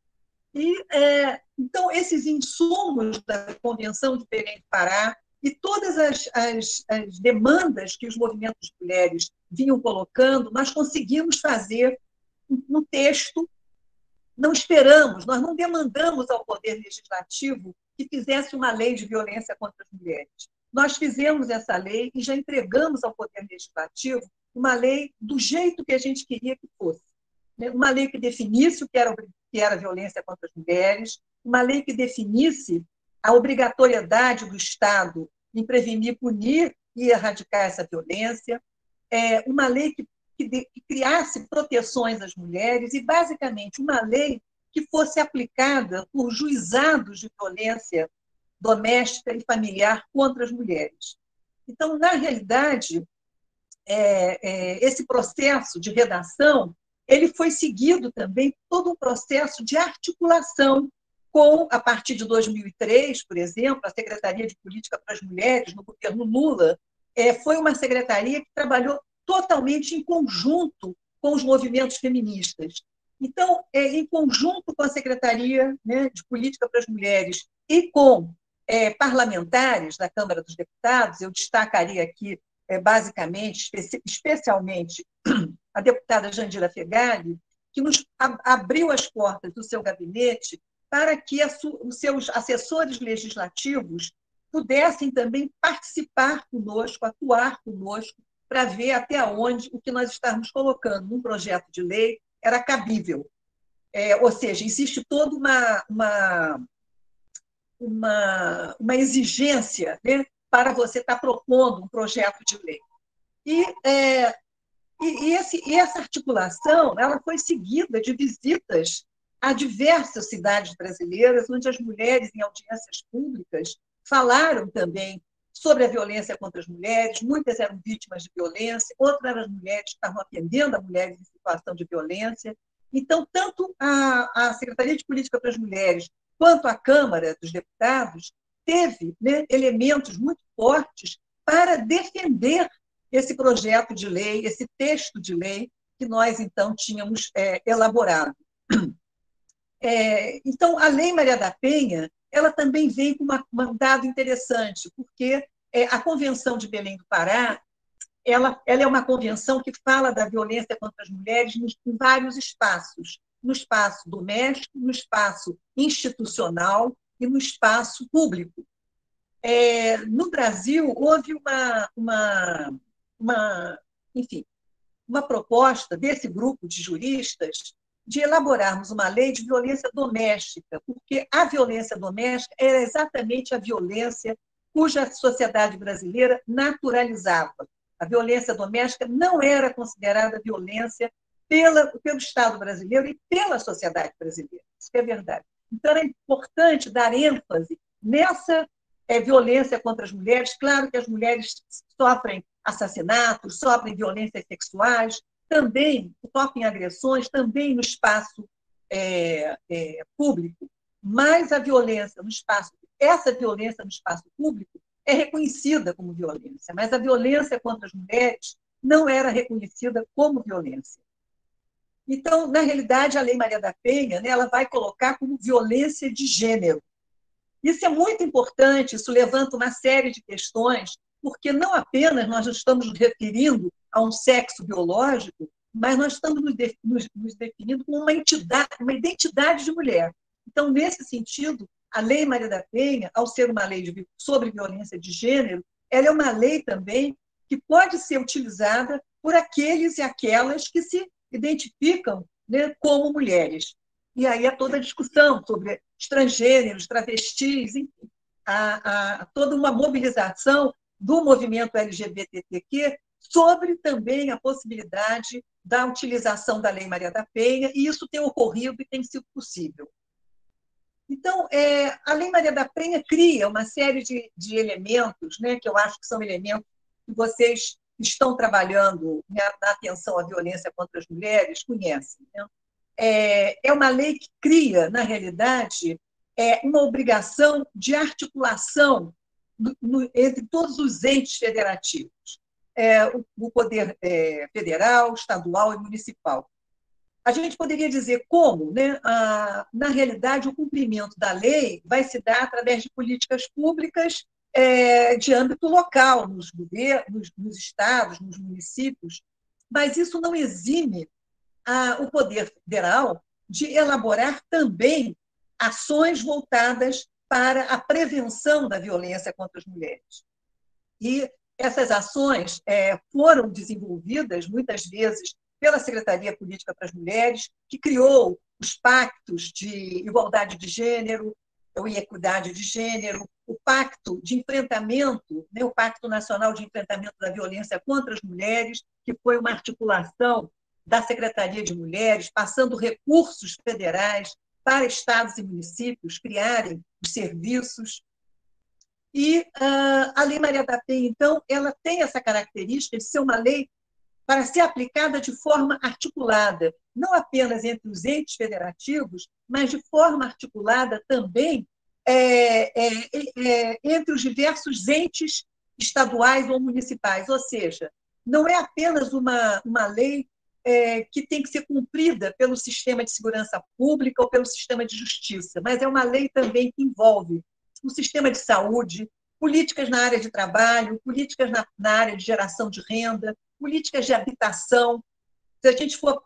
Então, esses insumos da Convenção de Belém do Pará e todas as demandas que os movimentos de mulheres vinham colocando, nós conseguimos fazer um texto. Não esperamos, nós não demandamos ao Poder Legislativo que fizesse uma lei de violência contra as mulheres. Nós fizemos essa lei e já entregamos ao Poder Legislativo uma lei do jeito que a gente queria que fosse. Uma lei que definisse o que era violência contra as mulheres, uma lei que definisse a obrigatoriedade do Estado em prevenir, punir e erradicar essa violência, uma lei que criasse proteções às mulheres e, basicamente, uma lei que fosse aplicada por juizados de violência doméstica e familiar contra as mulheres. Então, na realidade, esse processo de redação ele foi seguido também todo um processo de articulação com, a partir de 2003, por exemplo, a Secretaria de Política para as Mulheres, no governo Lula, foi uma secretaria que trabalhou totalmente em conjunto com os movimentos feministas. Então, em conjunto com a Secretaria, né, de Política para as Mulheres e com parlamentares da Câmara dos Deputados, eu destacaria aqui, basicamente, especialmente, a deputada Jandira Fegali, que nos abriu as portas do seu gabinete para que os seus assessores legislativos pudessem também participar conosco, atuar conosco, para ver até onde o que nós estávamos colocando num projeto de lei era cabível. Ou seja, existe toda uma exigência, né, para você estar propondo um projeto de lei. E, essa articulação ela foi seguida de visitas a diversas cidades brasileiras, onde as mulheres, em audiências públicas, falaram também sobre a violência contra as mulheres. Muitas eram vítimas de violência, outras eram as mulheres que estavam atendendo a mulheres em situação de violência. Então, tanto a Secretaria de Política para as Mulheres quanto a Câmara dos Deputados teve, né, elementos muito fortes para defender esse projeto de lei, esse texto de lei que nós, então, tínhamos elaborado. Então, a Lei Maria da Penha ela também vem com um dado interessante, porque a Convenção de Belém do Pará ela é uma convenção que fala da violência contra as mulheres em vários espaços, no espaço doméstico, no espaço institucional e no espaço público. No Brasil, houve enfim, uma proposta desse grupo de juristas de elaborarmos uma lei de violência doméstica, porque a violência doméstica era exatamente a violência cuja sociedade brasileira naturalizava. A violência doméstica não era considerada violência pelo Estado brasileiro e pela sociedade brasileira. Isso é verdade. Então, era importante dar ênfase nessa violência contra as mulheres. Claro que as mulheres sofrem assassinatos, sofrem violências sexuais, também sofrem agressões, também no espaço público. Mas a violência no espaço, essa violência no espaço público é reconhecida como violência, mas a violência contra as mulheres não era reconhecida como violência. Então, na realidade, a Lei Maria da Penha, né, ela vai colocar como violência de gênero. Isso é muito importante, isso levanta uma série de questões, porque não apenas nós estamos nos referindo a um sexo biológico, mas nós estamos nos definindo como uma identidade de mulher. Então, nesse sentido, a Lei Maria da Penha, ao ser uma lei sobre violência de gênero, ela é uma lei também que pode ser utilizada por aqueles e aquelas que se identificam, né, como mulheres. E aí há toda a discussão sobre transgêneros, travestis, enfim, toda uma mobilização do movimento LGBTQ sobre também a possibilidade da utilização da Lei Maria da Penha, e isso tem ocorrido e tem sido possível. Então, a Lei Maria da Penha cria uma série de elementos, né, que eu acho que são elementos que vocês estão trabalhando, né, na atenção à violência contra as mulheres, conhecem. Né? É uma lei que cria, na realidade, uma obrigação de articulação entre todos os entes federativos, o poder federal, estadual e municipal. A gente poderia dizer como, né, na realidade, o cumprimento da lei vai se dar através de políticas públicas de âmbito local, nos governos, nos estados, nos municípios, mas isso não exime o poder federal de elaborar também ações voltadas para a prevenção da violência contra as mulheres. E essas ações foram desenvolvidas, muitas vezes, pela Secretaria Política para as Mulheres, que criou os pactos de igualdade de gênero e equidade de gênero, o pacto de enfrentamento, né, o Pacto Nacional de Enfrentamento da Violência contra as Mulheres, que foi uma articulação da Secretaria de Mulheres, passando recursos federais para estados e municípios criarem os serviços. E a Lei Maria da Penha, então, ela tem essa característica de ser uma lei para ser aplicada de forma articulada, não apenas entre os entes federativos, mas de forma articulada também entre os diversos entes estaduais ou municipais. Ou seja, não é apenas uma lei que tem que ser cumprida pelo sistema de segurança pública ou pelo sistema de justiça, mas é uma lei também que envolve o sistema de saúde, políticas na área de trabalho, políticas na área de geração de renda, políticas de habitação. Se a gente for,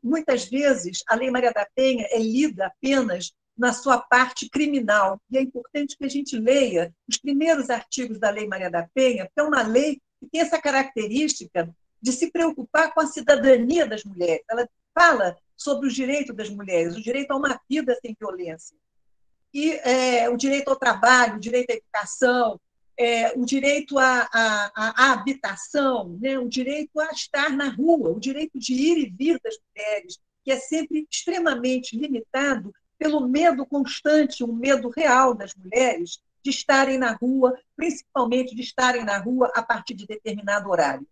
muitas vezes, a Lei Maria da Penha é lida apenas na sua parte criminal, e é importante que a gente leia os primeiros artigos da Lei Maria da Penha, porque é uma lei que tem essa característica de se preocupar com a cidadania das mulheres. Ela fala sobre os direitos das mulheres, o direito a uma vida sem violência. e o direito ao trabalho, o direito à educação, o direito à habitação, né? O direito a estar na rua, o direito de ir e vir das mulheres, que é sempre extremamente limitado pelo medo constante, o medo real das mulheres de estarem na rua, principalmente de estarem na rua a partir de determinado horário,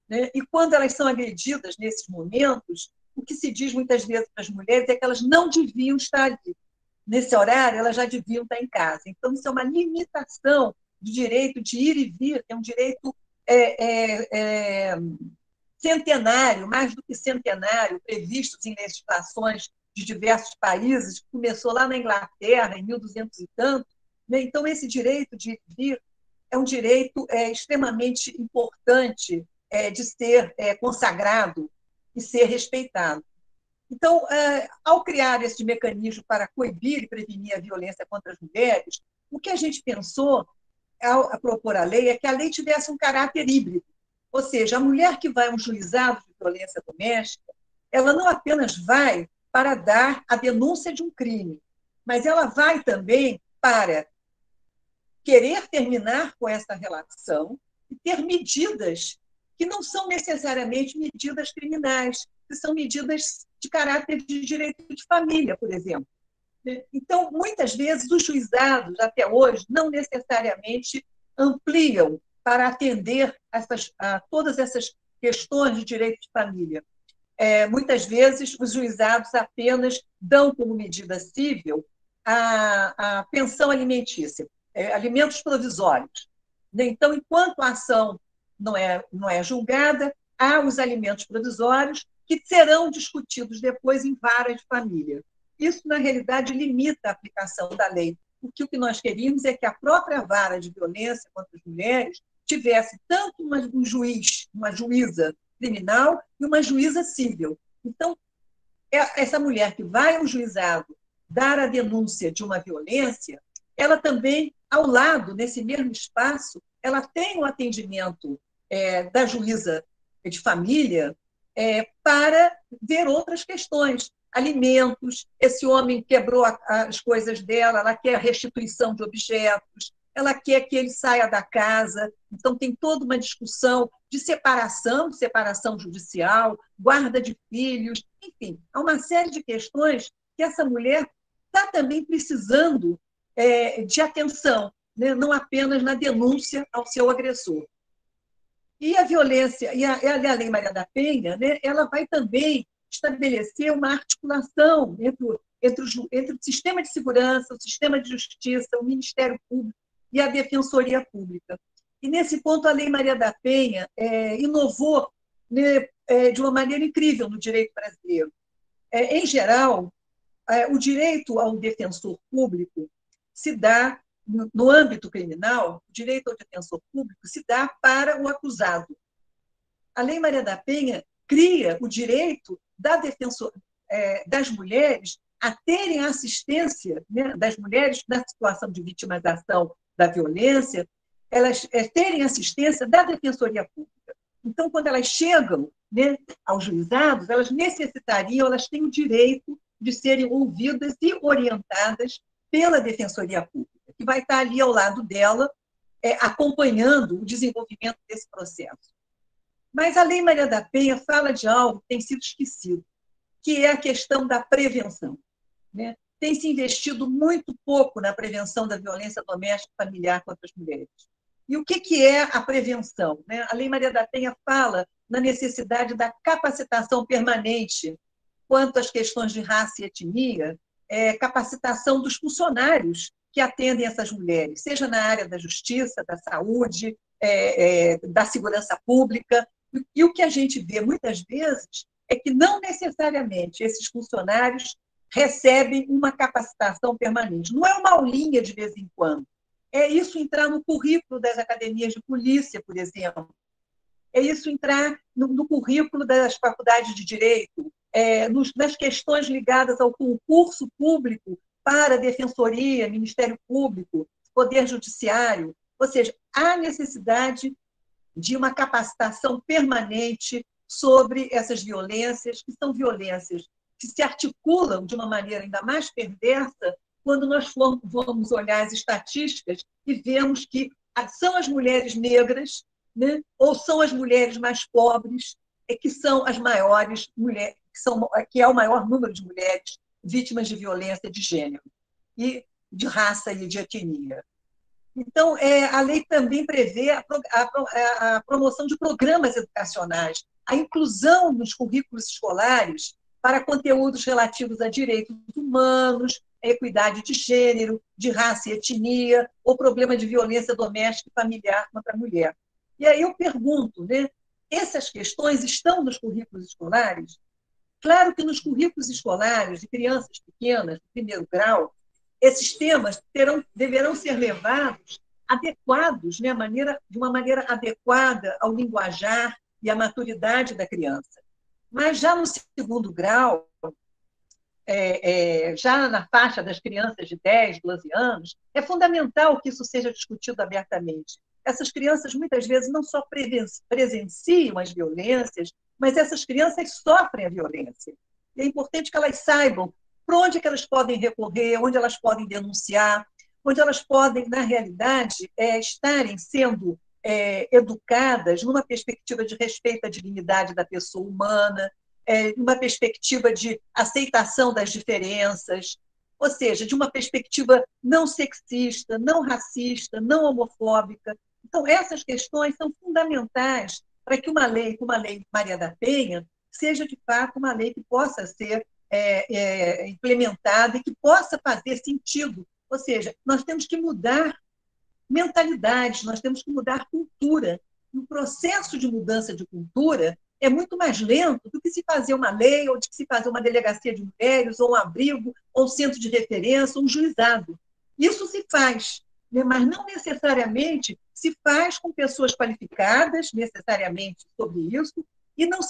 né? E quando elas são agredidas nesses momentos, o que se diz muitas vezes para as mulheres é que elas não deviam estar ali. Nesse horário, elas já deviam estar em casa. Então, isso é uma limitação do direito de ir e vir, é um direito centenário, mais do que centenário, previsto em legislações de diversos países, que começou lá na Inglaterra, em 1200 e tanto. Né? Então, esse direito de ir e vir é um direito extremamente importante de ser consagrado e ser respeitado. Então, ao criar esse mecanismo para coibir e prevenir a violência contra as mulheres, o que a gente pensou, ao propor a lei, é que a lei tivesse um caráter híbrido. Ou seja, a mulher que vai a um juizado de violência doméstica, ela não apenas vai para dar a denúncia de um crime, mas ela vai também para querer terminar com essa relação e ter medidas que não são necessariamente medidas criminais, que são medidas de caráter de direito de família, por exemplo. Então, muitas vezes, os juizados, até hoje, não necessariamente ampliam para atender a todas essas questões de direito de família. Muitas vezes, os juizados apenas dão como medida cível a pensão alimentícia, alimentos provisórios. Então, enquanto a ação não é julgada, há os alimentos provisórios que serão discutidos depois em vara de família. Isso, na realidade, limita a aplicação da lei, porque o que nós queríamos é que a própria vara de violência contra as mulheres tivesse tanto um juiz, uma juíza criminal e uma juíza civil. Então, essa mulher que vai ao juizado dar a denúncia de uma violência, ela também, ao lado, nesse mesmo espaço, ela tem o atendimento da juíza de família para ver outras questões. Alimentos, esse homem quebrou as coisas dela, ela quer restituição de objetos, ela quer que ele saia da casa. Então, tem toda uma discussão de separação judicial, guarda de filhos, enfim, há uma série de questões que essa mulher está também precisando de atenção, né? Não apenas na denúncia ao seu agressor. E a violência, e a Lei Maria da Penha, né, ela vai também estabelecer uma articulação entre o sistema de segurança, o sistema de justiça, o Ministério Público e a Defensoria Pública. E, nesse ponto, a Lei Maria da Penha inovou, né, de uma maneira incrível no direito brasileiro. Em geral, o direito ao defensor público se dá, no âmbito criminal, o direito ao defensor público se dá para o acusado. A Lei Maria da Penha cria o direito das mulheres a terem assistência, né, das mulheres na situação de vitimização da violência, elas terem assistência da Defensoria Pública. Então, quando elas chegam, né, aos juizados, elas têm o direito de serem ouvidas e orientadas pela Defensoria Pública, que vai estar ali ao lado dela, acompanhando o desenvolvimento desse processo. Mas a Lei Maria da Penha fala de algo que tem sido esquecido, que é a questão da prevenção, né? Tem se investido muito pouco na prevenção da violência doméstica e familiar contra as mulheres. E o que é a prevenção, né? A Lei Maria da Penha fala na necessidade da capacitação permanente quanto às questões de raça e etnia, capacitação dos funcionários que atendem essas mulheres, seja na área da justiça, da saúde, da segurança pública. E o que a gente vê muitas vezes é que não necessariamente esses funcionários recebem uma capacitação permanente. Não é uma aulinha de vez em quando. É isso entrar no currículo das academias de polícia, por exemplo. É isso entrar no currículo das faculdades de direito, nas questões ligadas ao concurso público para a Defensoria, Ministério Público, Poder Judiciário. Ou seja, há necessidade de uma capacitação permanente sobre essas violências, que são violências que se articulam de uma maneira ainda mais perversa quando nós vamos olhar as estatísticas e vemos que são as mulheres negras, né, ou são as mulheres mais pobres, que são as maiores mulheres, que é o maior número de mulheres vítimas de violência de gênero, e de raça e de etnia. Então, a lei também prevê a promoção de programas educacionais, a inclusão nos currículos escolares para conteúdos relativos a direitos humanos, a equidade de gênero, de raça e etnia, ou problema de violência doméstica e familiar contra a mulher. E aí eu pergunto, né, essas questões estão nos currículos escolares? Claro que nos currículos escolares de crianças pequenas, do primeiro grau, esses temas deverão ser levados adequados, né, de uma maneira adequada ao linguajar e à maturidade da criança. Mas já no segundo grau, já na faixa das crianças de 10, 12 anos, é fundamental que isso seja discutido abertamente. Essas crianças, muitas vezes, não só presenciam as violências, mas essas crianças sofrem a violência. E é importante que elas saibam para onde é que elas podem recorrer, onde elas podem denunciar, onde elas podem, na realidade, estarem sendo educadas numa perspectiva de respeito à dignidade da pessoa humana, numa perspectiva de aceitação das diferenças, ou seja, de uma perspectiva não sexista, não racista, não homofóbica. Então, essas questões são fundamentais para que uma lei como a Lei Maria da Penha seja, de fato, uma lei que possa ser implementada e que possa fazer sentido. Ou seja, nós temos que mudar mentalidades, nós temos que mudar cultura. E o processo de mudança de cultura é muito mais lento do que se fazer uma lei, ou de se fazer uma delegacia de mulheres, ou um abrigo, ou um centro de referência, ou um juizado. Isso se faz, né? Mas não necessariamente se faz com pessoas qualificadas, necessariamente, sobre isso, e não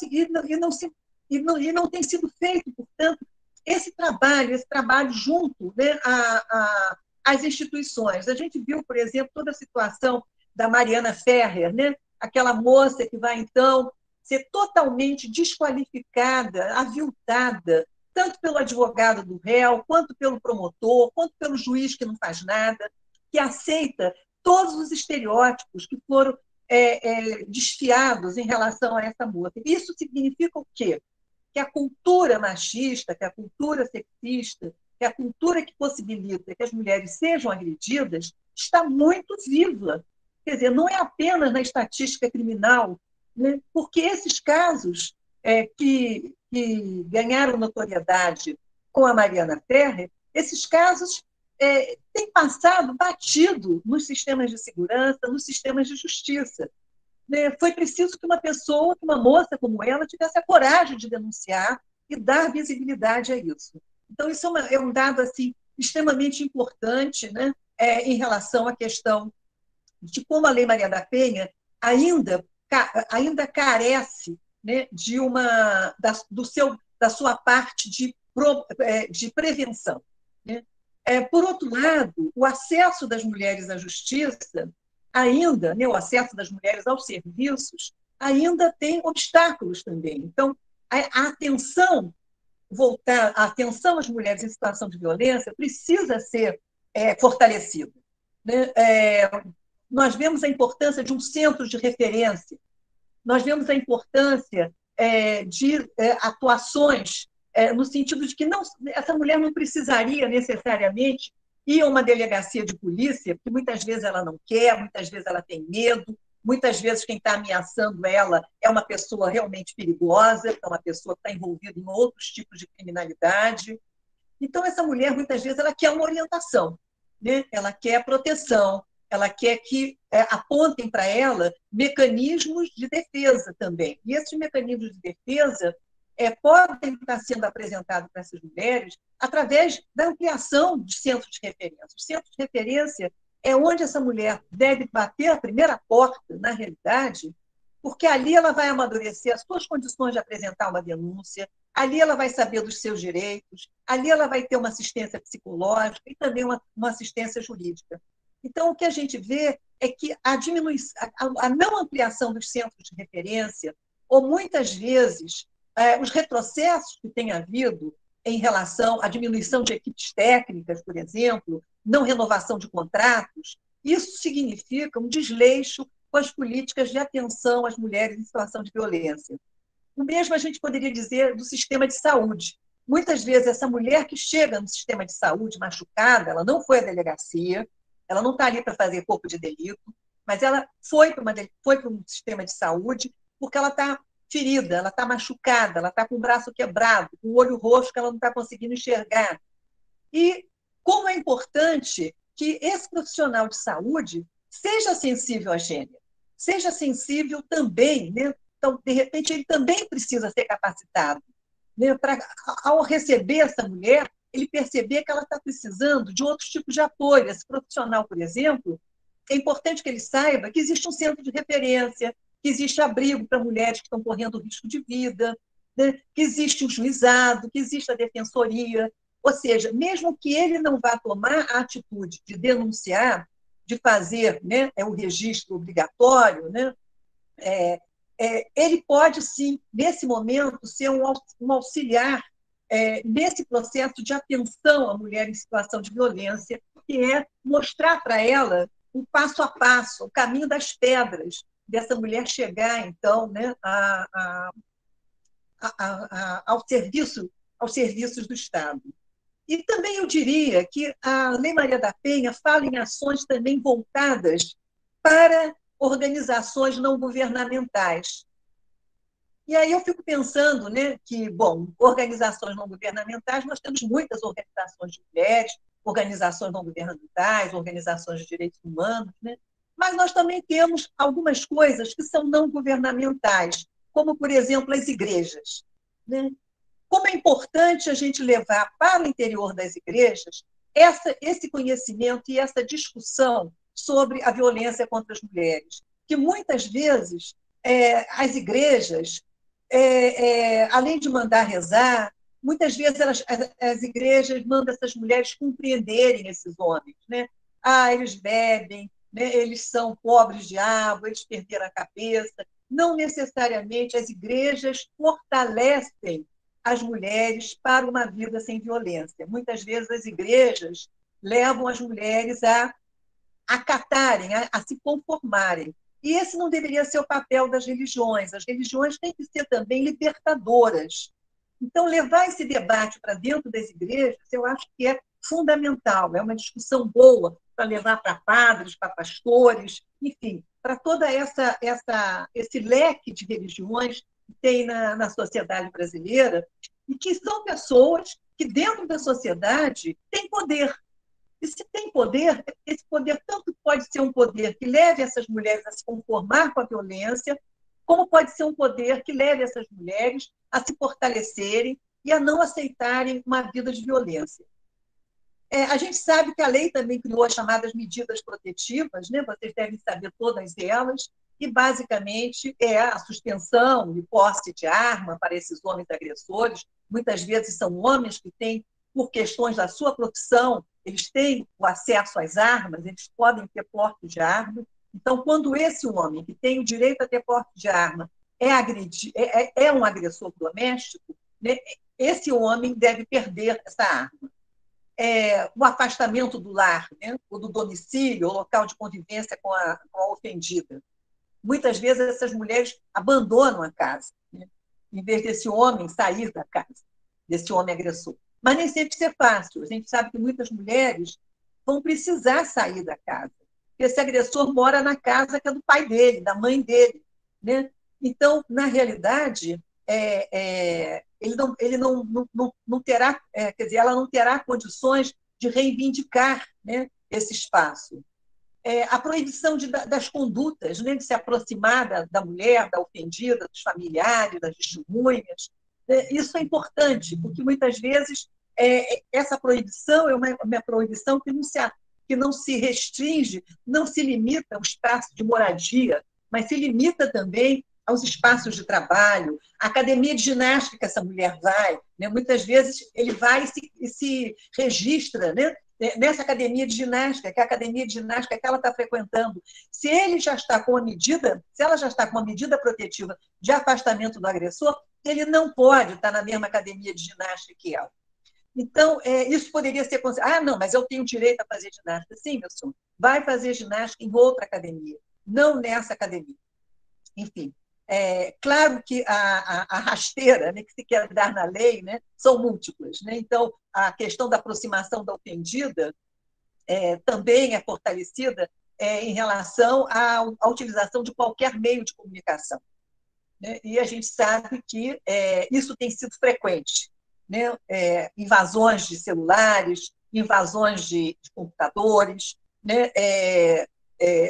tem sido feito, portanto, esse trabalho junto, né, às instituições. A gente viu, por exemplo, toda a situação da Mariana Ferrer, né? Aquela moça que vai, então, ser totalmente desqualificada, aviltada, tanto pelo advogado do réu, quanto pelo promotor, quanto pelo juiz que não faz nada, que aceita todos os estereótipos que foram desfiados em relação a essa moça. Isso significa o quê? Que a cultura machista, que a cultura sexista, que a cultura que possibilita que as mulheres sejam agredidas está muito viva. Quer dizer, não é apenas na estatística criminal, né? Porque esses casos que ganharam notoriedade com a Mariana Ferrer, esses casos têm passado batido nos sistemas de segurança, nos sistemas de justiça. Foi preciso que uma pessoa, que uma moça como ela, tivesse a coragem de denunciar e dar visibilidade a isso. Então, isso é um dado assim, extremamente importante, né, em relação à questão de como a Lei Maria da Penha ainda carece, né, da sua parte de prevenção. Né? Por outro lado, o acesso das mulheres à justiça ainda, né, o acesso das mulheres aos serviços, ainda tem obstáculos também. Então, a atenção às mulheres em situação de violência precisa ser fortalecida. Né? Nós vemos a importância de um centro de referência, nós vemos a importância de atuações no sentido de que essa mulher não precisaria necessariamente ir a uma delegacia de polícia, porque muitas vezes ela não quer, muitas vezes ela tem medo, muitas vezes quem está ameaçando ela é uma pessoa realmente perigosa, é uma pessoa que está envolvida em outros tipos de criminalidade. Então, essa mulher, muitas vezes, ela quer uma orientação, né? Ela quer proteção, ela quer que apontem para ela mecanismos de defesa também. E esses mecanismos de defesa podem estar sendo apresentados para essas mulheres através da ampliação de centros de referência. Os centros de referência é onde essa mulher deve bater a primeira porta, na realidade, porque ali ela vai amadurecer as suas condições de apresentar uma denúncia, ali ela vai saber dos seus direitos, ali ela vai ter uma assistência psicológica e também uma assistência jurídica. Então, o que a gente vê é que a não ampliação dos centros de referência, ou muitas vezes os retrocessos que tem havido em relação à diminuição de equipes técnicas, por exemplo, não renovação de contratos, isso significa um desleixo com as políticas de atenção às mulheres em situação de violência. O mesmo a gente poderia dizer do sistema de saúde. Muitas vezes, essa mulher que chega no sistema de saúde machucada, ela não foi à delegacia, ela não está ali para fazer corpo de delito, mas ela foi para um sistema de saúde porque ela está ferida, ela está machucada, ela está com o braço quebrado, com o olho roxo que ela não está conseguindo enxergar. E como é importante que esse profissional de saúde seja sensível a gênero, seja sensível também, né? Então, de repente, ele também precisa ser capacitado, né? Ao receber essa mulher, ele perceber que ela está precisando de outros tipos de apoio. Esse profissional, por exemplo, é importante que ele saiba que existe um centro de referência, que existe abrigo para mulheres que estão correndo risco de vida, né? Que existe o juizado, que existe a defensoria. Ou seja, mesmo que ele não vá tomar a atitude de denunciar, de fazer, né, o registro obrigatório, né, ele pode, sim, nesse momento, ser um auxiliar nesse processo de atenção à mulher em situação de violência, que é mostrar para ela o passo a passo, o caminho das pedras, dessa mulher chegar, então, né, aos serviços do Estado. E também eu diria que a Lei Maria da Penha fala em ações também voltadas para organizações não governamentais. E aí eu fico pensando, né, que, bom, organizações não governamentais, nós temos muitas organizações de mulheres, organizações não governamentais, organizações de direitos humanos, né? Mas nós também temos algumas coisas que são não governamentais, como, por exemplo, as igrejas, né? Como é importante a gente levar para o interior das igrejas esse conhecimento e essa discussão sobre a violência contra as mulheres, que muitas vezes as igrejas, além de mandar rezar, muitas vezes as igrejas mandam essas mulheres compreenderem esses homens, né? Ah, eles bebem, né? Eles são pobres de água, eles perderam a cabeça. Não necessariamente as igrejas fortalecem as mulheres para uma vida sem violência. Muitas vezes as igrejas levam as mulheres a acatarem, a se conformarem. E esse não deveria ser o papel das religiões. As religiões têm que ser também libertadoras. Então, levar esse debate para dentro das igrejas, eu acho que é fundamental. É uma discussão boa para levar para padres, para pastores, enfim, para todo esse leque de religiões que tem na sociedade brasileira, e que são pessoas que, dentro da sociedade, têm poder. E se tem poder, esse poder tanto pode ser um poder que leve essas mulheres a se conformar com a violência, como pode ser um poder que leve essas mulheres a se fortalecerem e a não aceitarem uma vida de violência. A gente sabe que a lei também criou as chamadas medidas protetivas, né? Vocês devem saber todas elas, e basicamente é a suspensão e posse de arma para esses homens agressores. Muitas vezes são homens que têm, por questões da sua profissão, eles têm o acesso às armas, eles podem ter porte de arma. Então, quando esse homem, que tem o direito a ter porte de arma, é um agressor doméstico, né? Esse homem deve perder essa arma. O afastamento do lar, né? Ou do domicílio, ou local de convivência com a ofendida. Muitas vezes essas mulheres abandonam a casa, né? Em vez desse homem sair da casa, desse homem agressor. Mas nem sempre isso é fácil. A gente sabe que muitas mulheres vão precisar sair da casa, porque esse agressor mora na casa que é do pai dele, da mãe dele, né? Então, na realidade, não terá, quer dizer, ela não terá condições de reivindicar, né, esse espaço. A proibição das condutas, né, de se aproximar da mulher, da ofendida, dos familiares, das testemunhas. Isso é importante, porque muitas vezes essa proibição é uma proibição que não se restringe, não se limita ao espaço de moradia, mas se limita também aos espaços de trabalho, a academia de ginástica que essa mulher vai, né? Muitas vezes ele vai e se registra, né, nessa academia de ginástica, que é a academia de ginástica que ela está frequentando. Se ela já está com uma medida protetiva de afastamento do agressor, ele não pode estar na mesma academia de ginástica que ela. Então, isso poderia ser considerado. Ah, não, mas eu tenho direito a fazer ginástica. Sim, meu senhor, vai fazer ginástica em outra academia, não nessa academia. Enfim, claro que a rasteira, né, que se quer dar na lei, né, são múltiplas. Né? Então, a questão da aproximação da ofendida também é fortalecida em relação à utilização de qualquer meio de comunicação. Né? E a gente sabe que isso tem sido frequente. Né? Invasões de celulares, invasões de computadores, né?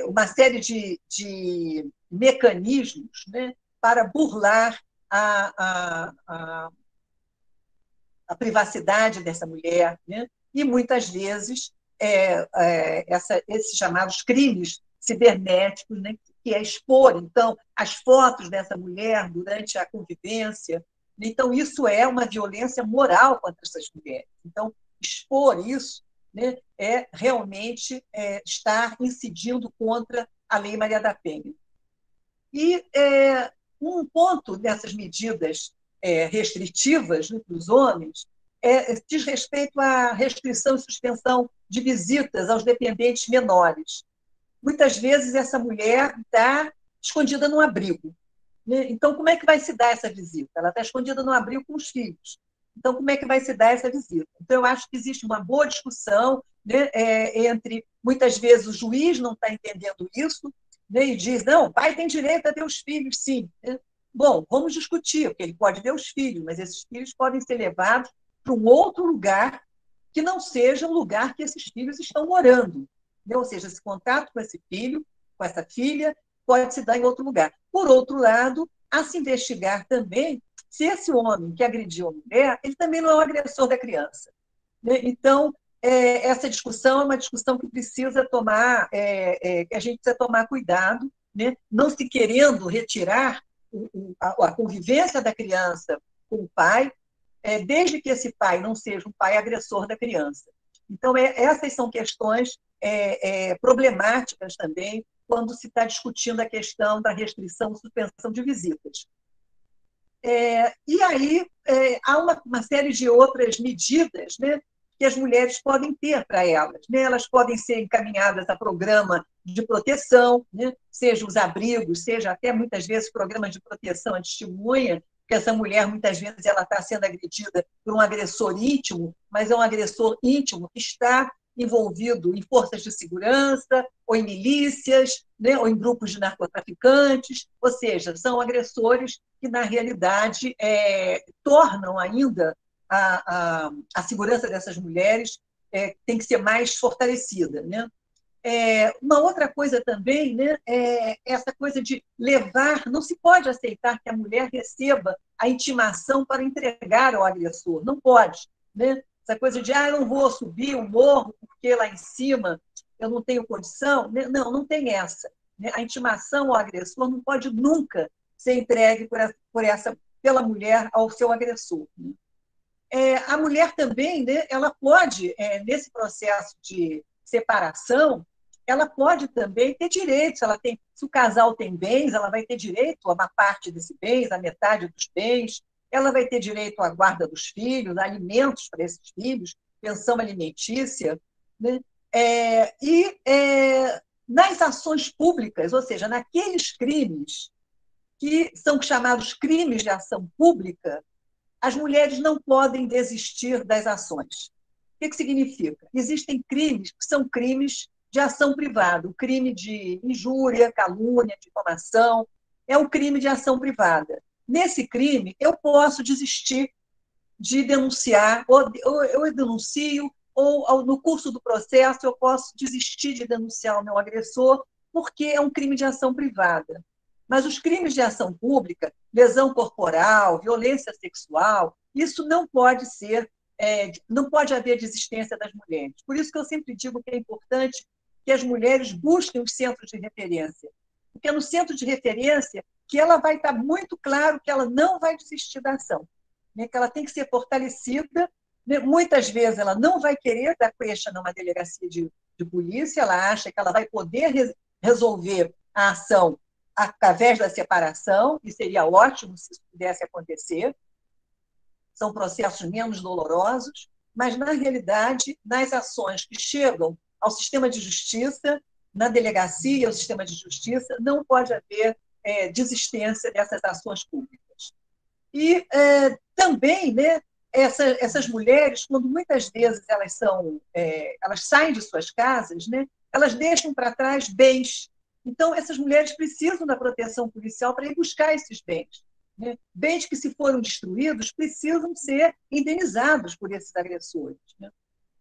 Uma série de mecanismos, né? Para burlar a privacidade dessa mulher, né? E muitas vezes esses chamados crimes cibernéticos, né? Que é expor, então, as fotos dessa mulher durante a convivência. Então, isso é uma violência moral contra essas mulheres. Então, expor isso, né, é realmente estar incidindo contra a Lei Maria da Penha. E um ponto dessas medidas restritivas, né, para os homens diz respeito à restrição e suspensão de visitas aos dependentes menores. Muitas vezes essa mulher está escondida num abrigo. Né? Então, como é que vai se dar essa visita? Ela está escondida no abrigo com os filhos. Então, como é que vai se dar essa visita? Então, eu acho que existe uma boa discussão, né, entre, muitas vezes, o juiz não está entendendo isso, né, e diz, não, o pai tem direito a ver os filhos, sim. Né? Bom, vamos discutir, porque ele pode ver os filhos, mas esses filhos podem ser levados para um outro lugar que não seja o lugar que esses filhos estão morando. Né? Ou seja, esse contato com esse filho, com essa filha, pode se dar em outro lugar. Por outro lado, a se investigar também se esse homem que agrediu a mulher, ele também não é o agressor da criança. Né? Então, essa discussão é uma discussão que precisa tomar, que a gente precisa tomar cuidado, né? Não se querendo retirar a convivência da criança com o pai, desde que esse pai não seja um pai agressor da criança. Então, essas são questões problemáticas também quando se está discutindo a questão da restrição e suspensão de visitas. E aí há uma série de outras medidas, né, que as mulheres podem ter para elas. Né? Elas podem ser encaminhadas a programa de proteção, né? Seja os abrigos, seja até muitas vezes programas de proteção à testemunha, porque essa mulher muitas vezes ela está sendo agredida por um agressor íntimo, mas é um agressor íntimo que está envolvido em forças de segurança, ou em milícias, né, ou em grupos de narcotraficantes, ou seja, são agressores que, na realidade, tornam ainda a segurança dessas mulheres tem que ser mais fortalecida. Né? Uma outra coisa também, né, é essa coisa de levar, não se pode aceitar que a mulher receba a intimação para entregar ao agressor, não pode. Né? Essa coisa de, eu não vou subir o morro porque lá em cima eu não tenho condição, né? Não, não tem essa. Né? A intimação ao agressor não pode nunca ser entregue pela mulher ao seu agressor. Né? A mulher também, né, ela pode, nesse processo de separação, ela pode também ter direitos. Se o casal tem bens, ela vai ter direito a uma parte desses bens, a metade dos bens. Ela vai ter direito à guarda dos filhos, a alimentos para esses filhos, pensão alimentícia. Né? Nas ações públicas, ou seja, naqueles crimes que são chamados crimes de ação pública, as mulheres não podem desistir das ações. O que significa? Existem crimes que são crimes de ação privada. O crime de injúria, calúnia, difamação, é um crime de ação privada. Nesse crime, eu posso desistir de denunciar, ou eu denuncio, ou no curso do processo eu posso desistir de denunciar o meu agressor, porque é um crime de ação privada. Mas os crimes de ação pública, lesão corporal, violência sexual, isso não pode ser, não pode haver desistência das mulheres. Por isso que eu sempre digo que é importante que as mulheres busquem os centros de referência. Porque é no centro de referência que ela vai estar muito claro que ela não vai desistir da ação, né? Que ela tem que ser fortalecida. Né? Muitas vezes ela não vai querer dar queixa numa delegacia de polícia, ela acha que ela vai poder resolver a ação através da separação, e seria ótimo se isso pudesse acontecer. São processos menos dolorosos, mas, na realidade, nas ações que chegam ao sistema de justiça, na delegacia, ao sistema de justiça, não pode haver desistência dessas ações públicas. E também, né, essas mulheres, quando muitas vezes elas saem de suas casas, né, elas deixam para trás bens. Então, essas mulheres precisam da proteção policial para ir buscar esses bens. Né? Bens que, se foram destruídos, precisam ser indenizados por esses agressores. Né?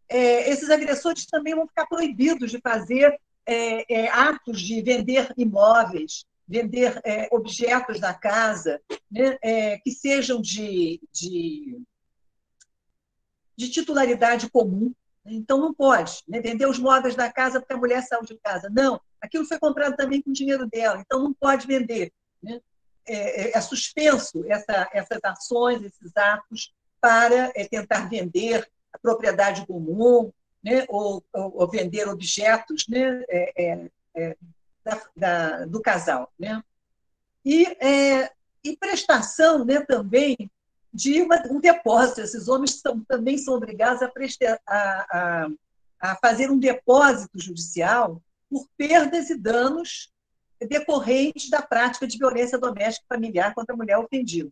Esses agressores também vão ficar proibidos de fazer atos de vender imóveis, vender objetos da casa, né, que sejam de titularidade comum. Então, não pode, né, vender os móveis da casa porque a mulher saiu de casa. Não, aquilo foi comprado também com o dinheiro dela, então não pode vender. Né? Suspenso essas ações, esses atos, para tentar vender a propriedade comum, né, ou vender objetos, né, do casal. Né? E prestação, né, também de um depósito. Esses homens também são obrigados a fazer um depósito judicial por perdas e danos decorrentes da prática de violência doméstica e familiar contra a mulher ofendida.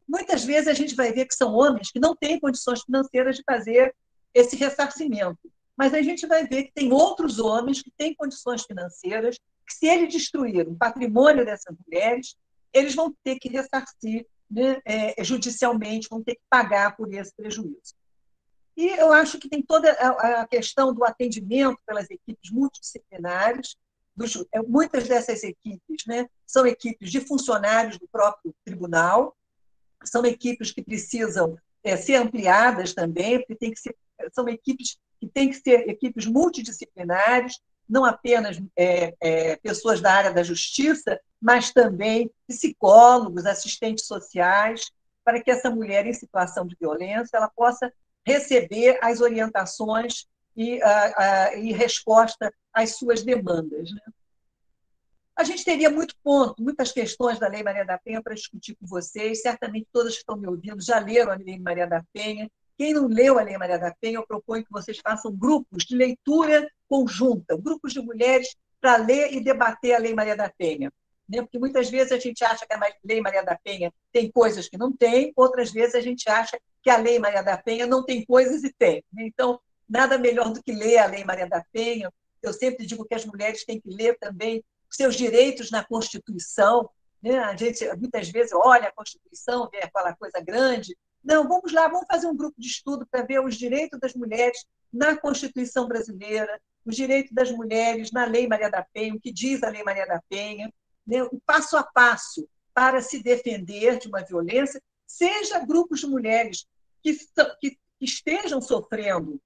Muitas vezes a gente vai ver que são homens que não têm condições financeiras de fazer esse ressarcimento, mas a gente vai ver que tem outros homens que têm condições financeiras que, se ele destruir o patrimônio dessas mulheres, eles vão ter que ressarcir, né, judicialmente, vão ter que pagar por esse prejuízo. E eu acho que tem toda a questão do atendimento pelas equipes multidisciplinares. Muitas dessas equipes, né, são equipes de funcionários do próprio tribunal, são equipes que precisam ser ampliadas também, porque são equipes que têm que ser equipes multidisciplinares, não apenas pessoas da área da justiça, mas também psicólogos, assistentes sociais, para que essa mulher em situação de violência ela possa receber as orientações e resposta às suas demandas. Né? A gente teria muitas questões da Lei Maria da Penha para discutir com vocês. Certamente todas que estão me ouvindo já leram a Lei Maria da Penha. Quem não leu a Lei Maria da Penha, eu proponho que vocês façam grupos de leitura conjunta, grupos de mulheres para ler e debater a Lei Maria da Penha. Né? Porque muitas vezes a gente acha que a Lei Maria da Penha tem coisas que não tem, outras vezes a gente acha que a Lei Maria da Penha não tem coisas e tem. Né? Então, nada melhor do que ler a Lei Maria da Penha. Eu sempre digo que as mulheres têm que ler também seus direitos na Constituição. Né? A gente, muitas vezes, olha a Constituição, vê aquela coisa grande. Não, vamos lá, vamos fazer um grupo de estudo para ver os direitos das mulheres na Constituição brasileira, os direitos das mulheres na Lei Maria da Penha, o que diz a Lei Maria da Penha, né? O passo a passo para se defender de uma violência, seja grupos de mulheres que estejam sofrendo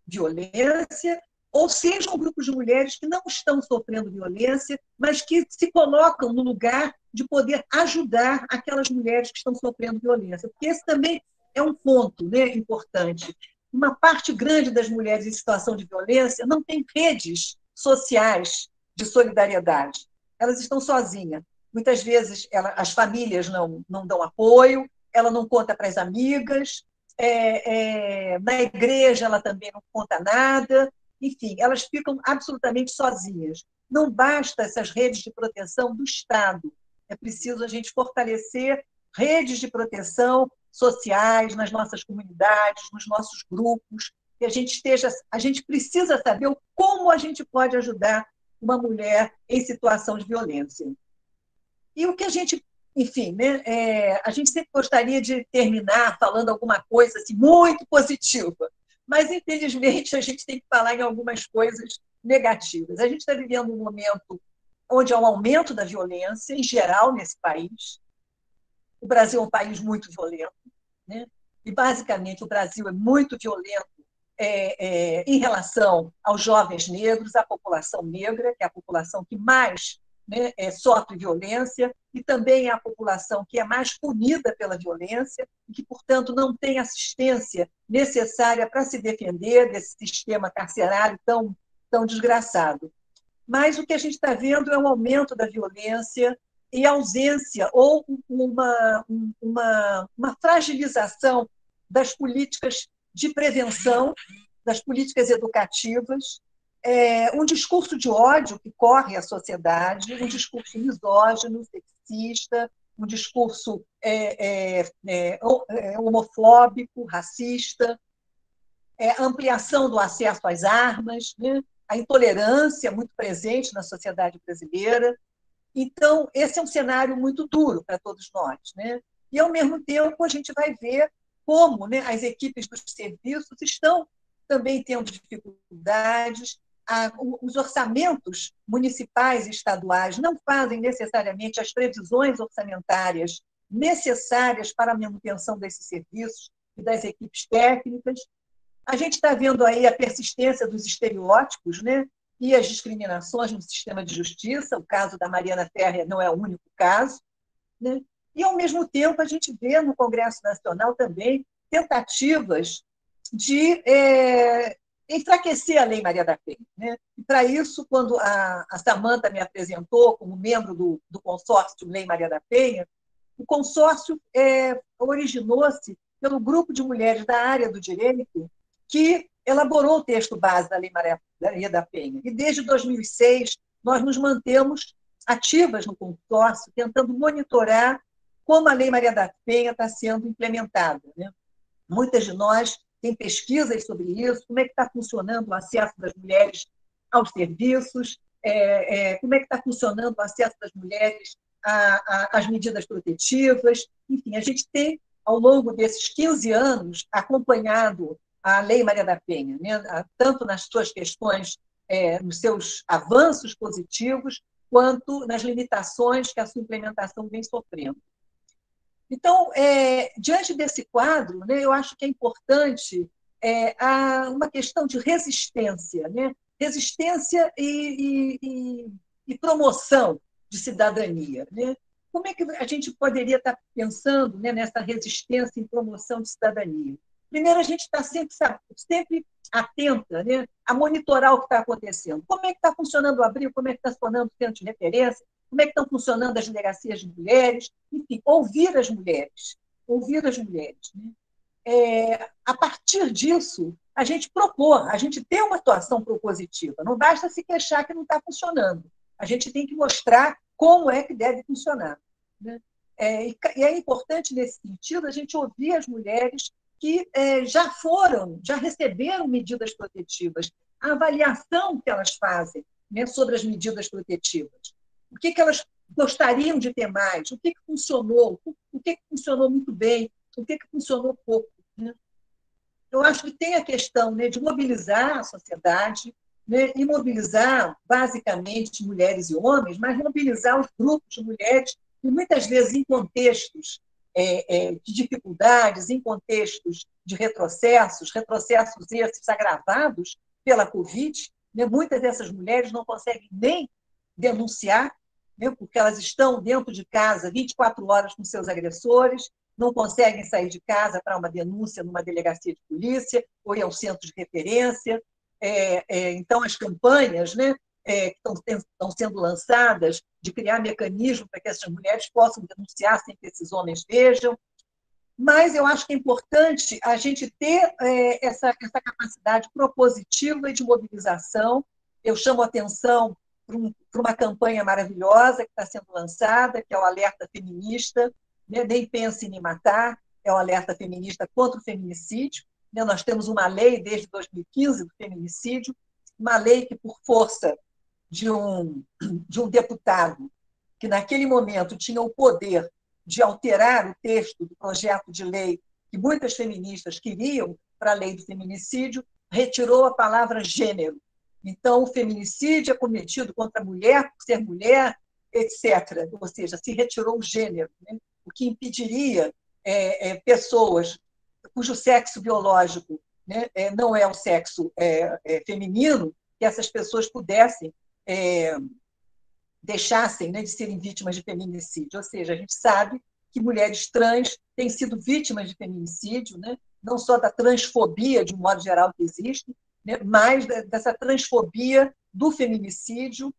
violência, ou sejam grupos de mulheres que não estão sofrendo violência, mas que se colocam no lugar de poder ajudar aquelas mulheres que estão sofrendo violência. Porque esse também é um ponto, né, importante. Uma parte grande das mulheres em situação de violência não tem redes sociais de solidariedade. Elas estão sozinhas. Muitas vezes as famílias não dão apoio, ela não conta para as amigas, na igreja ela também não conta nada. Enfim, elas ficam absolutamente sozinhas. Não basta essas redes de proteção do Estado. É preciso a gente fortalecer redes de proteção sociais nas nossas comunidades, nos nossos grupos, que a gente precisa saber como a gente pode ajudar uma mulher em situação de violência. E o que a gente, enfim, né, a gente sempre gostaria de terminar falando alguma coisa assim, muito positiva, mas, infelizmente, a gente tem que falar em algumas coisas negativas. A gente está vivendo um momento onde há um aumento da violência, em geral, nesse país. O Brasil é um país muito violento, né? E, basicamente, o Brasil é muito violento em relação aos jovens negros, à população negra, que é a população que mais, né, sofre violência, e também é a população que é mais punida pela violência e que, portanto, não tem assistência necessária para se defender desse sistema carcerário tão desgraçado. Mas o que a gente está vendo é um aumento da violência e ausência ou uma fragilização das políticas de prevenção, das políticas educativas, um discurso de ódio que corre a sociedade, um discurso misógino, sexista, um discurso homofóbico, racista, ampliação do acesso às armas, né? A intolerância muito presente na sociedade brasileira. Então, esse é um cenário muito duro para todos nós, né? E, ao mesmo tempo, a gente vai ver como, né, as equipes dos serviços estão também tendo dificuldades. Os orçamentos municipais e estaduais não fazem necessariamente as previsões orçamentárias necessárias para a manutenção desses serviços e das equipes técnicas. A gente está vendo aí a persistência dos estereótipos, né? E as discriminações no sistema de justiça. O caso da Mariana Ferrer não é o único caso, né? E, ao mesmo tempo, a gente vê no Congresso Nacional também tentativas de enfraquecer a Lei Maria da Penha, né? E, para isso, quando a Samanta me apresentou como membro do consórcio Lei Maria da Penha, o consórcio originou-se pelo grupo de mulheres da área do direito que elaborou o texto base da Lei Maria da Penha. E, desde 2006, nós nos mantemos ativas no consórcio, tentando monitorar como a Lei Maria da Penha está sendo implementada, né? Muitas de nós têm pesquisas sobre isso, como é que está funcionando o acesso das mulheres aos serviços, como é que está funcionando o acesso das mulheres às medidas protetivas. Enfim, a gente tem, ao longo desses 15 anos, acompanhado a Lei Maria da Penha, né? Tanto nas suas questões, nos seus avanços positivos, quanto nas limitações que a sua implementação vem sofrendo. Então, diante desse quadro, né, eu acho que é importante uma questão de resistência, né? Resistência e promoção de cidadania, né? Como é que a gente poderia estar pensando, né, nessa resistência e promoção de cidadania? Primeiro, a gente está sempre atenta, né, a monitorar o que está acontecendo. Como é que está funcionando o abrigo, como é que está funcionando o centro de referência, como é que estão funcionando as delegacias de mulheres, enfim, ouvir as mulheres. Né? A partir disso, a gente propor, a gente tem uma atuação propositiva, não basta se queixar que não está funcionando, a gente tem que mostrar como é que deve funcionar. Né? E é importante, nesse sentido, a gente ouvir as mulheres que já receberam medidas protetivas, a avaliação que elas fazem, né, sobre as medidas protetivas. O que elas gostariam de ter mais? O que funcionou? O que funcionou muito bem? O que funcionou pouco? Né? Eu acho que tem a questão, né, de mobilizar a sociedade, né, e mobilizar, basicamente, mulheres e homens, mas mobilizar os grupos de mulheres, que muitas vezes, em contextos de dificuldades, em contextos de retrocessos esses agravados pela Covid, né, muitas dessas mulheres não conseguem nem denunciar, né, porque elas estão dentro de casa 24 horas com seus agressores, não conseguem sair de casa para uma denúncia numa delegacia de polícia ou ir ao centro de referência. Então, as campanhas, né, que estão sendo lançadas de criar mecanismos para que essas mulheres possam denunciar sem que esses homens vejam. Mas eu acho que é importante a gente ter essa capacidade propositiva e de mobilização. Eu chamo a atenção para uma campanha maravilhosa que está sendo lançada, que é o Alerta Feminista, né? Nem pense em me matar, é o Alerta Feminista contra o feminicídio. Né? Nós temos uma lei desde 2015 do feminicídio, uma lei que, por força de um deputado que, naquele momento, tinha o poder de alterar o texto do projeto de lei que muitas feministas queriam para a lei do feminicídio, retirou a palavra gênero. Então, o feminicídio é cometido contra a mulher por ser mulher, etc. Ou seja, se retirou o gênero, né? O que impediria pessoas cujo sexo biológico, né, não é o sexo feminino, que essas pessoas pudessem, deixassem, né, de serem vítimas de feminicídio. Ou seja, a gente sabe que mulheres trans têm sido vítimas de feminicídio, né, não só da transfobia, de um modo geral, que existe, né, mas dessa transfobia do feminicídio,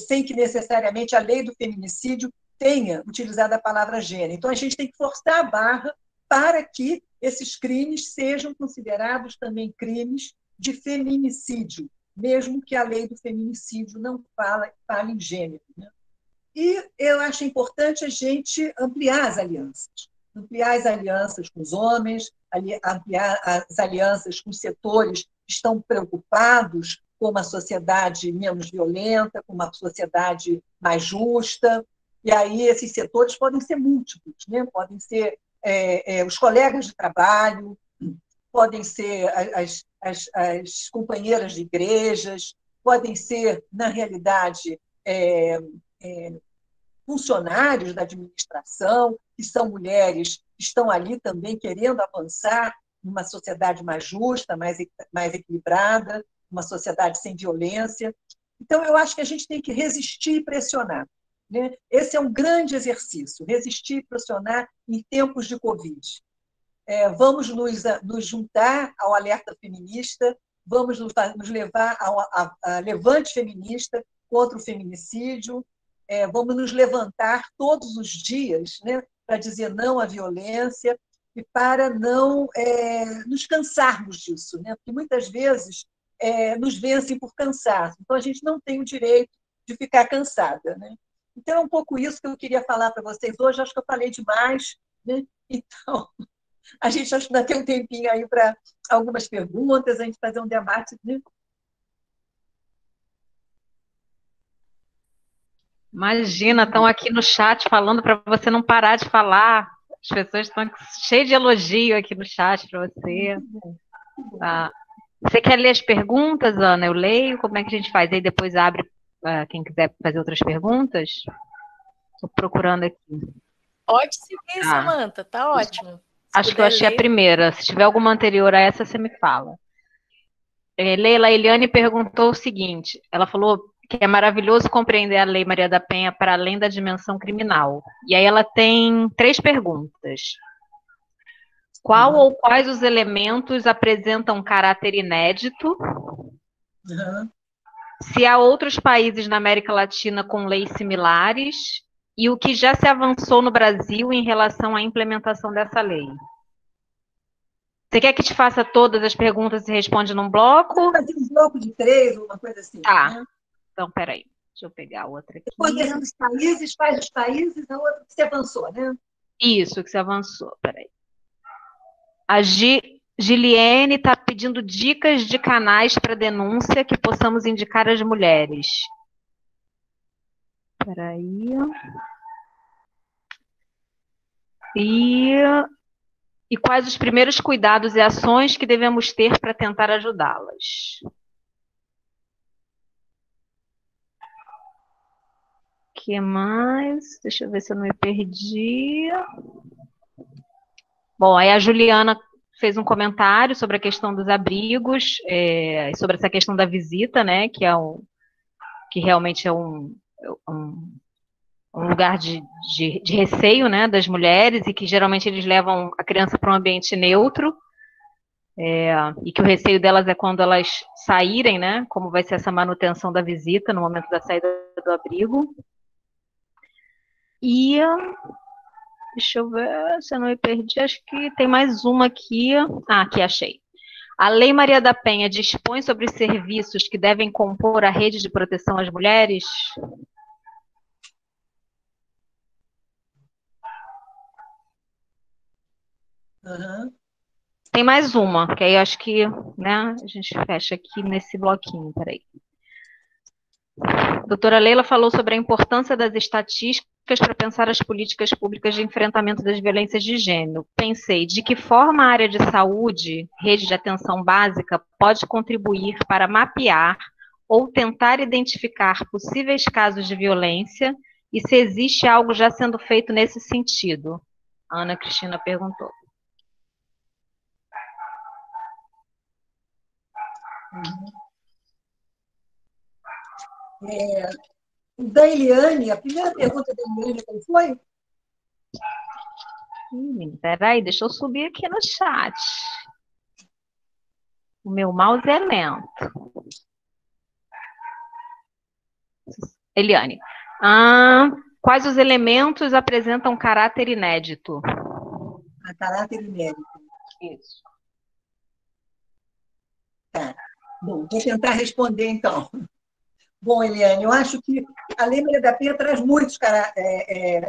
sem que necessariamente a lei do feminicídio tenha utilizado a palavra gênero. Então, a gente tem que forçar a barra para que esses crimes sejam considerados também crimes de feminicídio, mesmo que a lei do feminicídio não fale em gênero, né? E eu acho importante a gente ampliar as alianças com os homens, ampliar as alianças com setores que estão preocupados com uma sociedade menos violenta, com uma sociedade mais justa. E aí esses setores podem ser múltiplos, né? Podem ser os colegas de trabalho, podem ser as companheiras de igrejas, podem ser, na realidade, funcionários da administração, que são mulheres que estão ali também querendo avançar numa sociedade mais justa, mais equilibrada, uma sociedade sem violência. Então, eu acho que a gente tem que resistir e pressionar, né? Esse é um grande exercício, resistir e pressionar em tempos de Covid. Vamos nos juntar ao alerta feminista, vamos nos levar a levante feminista contra o feminicídio, vamos nos levantar todos os dias, né, para dizer não à violência e para não nos cansarmos disso, né? Porque muitas vezes nos vencem por cansaço. Então, a gente não tem o direito de ficar cansada, né? Então, é um pouco isso que eu queria falar para vocês hoje. Acho que eu falei demais, né? Então, a gente acho que ainda tem um tempinho aí para algumas perguntas, a gente fazer um debate, né? Imagina, estão aqui no chat falando para você não parar de falar. As pessoas estão cheias de elogio aqui no chat para você. Ah, você quer ler as perguntas, Ana? Eu leio? Como é que a gente faz? Aí depois abre quem quiser fazer outras perguntas. Estou procurando aqui. Pode seguir, Samanta, tá ótimo. Acho que eu achei a primeira. Se tiver alguma anterior a essa, você me fala. Leila Eliane perguntou o seguinte, ela falou que é maravilhoso compreender a Lei Maria da Penha para além da dimensão criminal. E aí ela tem 3 perguntas. Qual ou quais os elementos apresentam caráter inédito? Se há outros países na América Latina com leis similares? E o que já se avançou no Brasil em relação à implementação dessa lei? Você quer que te faça todas as perguntas e responde num bloco? Fazer um bloco de 3, uma coisa assim. Tá. Né? Então, peraí. Deixa eu pegar outra aqui. Depois dos países, quais os países, a outra que você avançou, né? Isso, que você avançou. Peraí. A Giliene está pedindo dicas de canais para denúncia que possamos indicar às mulheres. Peraí. E quais os primeiros cuidados e ações que devemos ter para tentar ajudá-las? O que mais? Deixa eu ver se eu não me perdi. Bom, aí a Juliana fez um comentário sobre a questão dos abrigos, sobre essa questão da visita, né, que realmente é um lugar de receio, né, das mulheres, e que geralmente eles levam a criança para um ambiente neutro, e que o receio delas é quando elas saírem, né, como vai ser essa manutenção da visita no momento da saída do abrigo. E deixa eu ver se eu não me perdi, acho que tem mais uma aqui. Aqui achei. A Lei Maria da Penha dispõe sobre os serviços que devem compor a rede de proteção às mulheres? Tem mais uma, que aí eu acho que, né, a gente fecha aqui nesse bloquinho, peraí. A doutora Leila falou sobre a importância das estatísticas para pensar as políticas públicas de enfrentamento das violências de gênero. Pensei, de que forma a área de saúde, rede de atenção básica, pode contribuir para mapear ou tentar identificar possíveis casos de violência e se existe algo já sendo feito nesse sentido? A Ana Cristina perguntou. Da Eliane, a primeira pergunta da Eliane, qual foi? Peraí, deixa eu subir aqui no chat. O meu mouse é lento. Eliane, quais os elementos apresentam caráter inédito? A caráter inédito. Isso. Tá. Bom, vou tentar responder, então. Bom, Eliane, eu acho que a Lei Maria da Penha traz muitos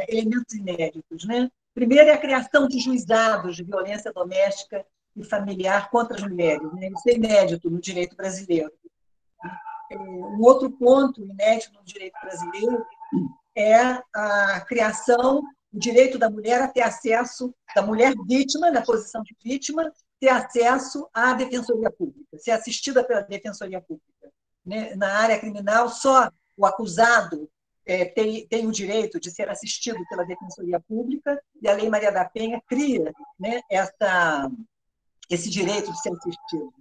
elementos inéditos, né? Primeiro é a criação de juizados de violência doméstica e familiar contra as mulheres, né? Isso é inédito no direito brasileiro. Um outro ponto inédito no direito brasileiro é a criação do direito da mulher a ter acesso, da mulher vítima, na posição de vítima, ter acesso à defensoria pública, ser assistida pela defensoria pública. Né? Na área criminal, só o acusado tem o direito de ser assistido pela defensoria pública, e a Lei Maria da Penha cria, né, esse direito de ser assistido.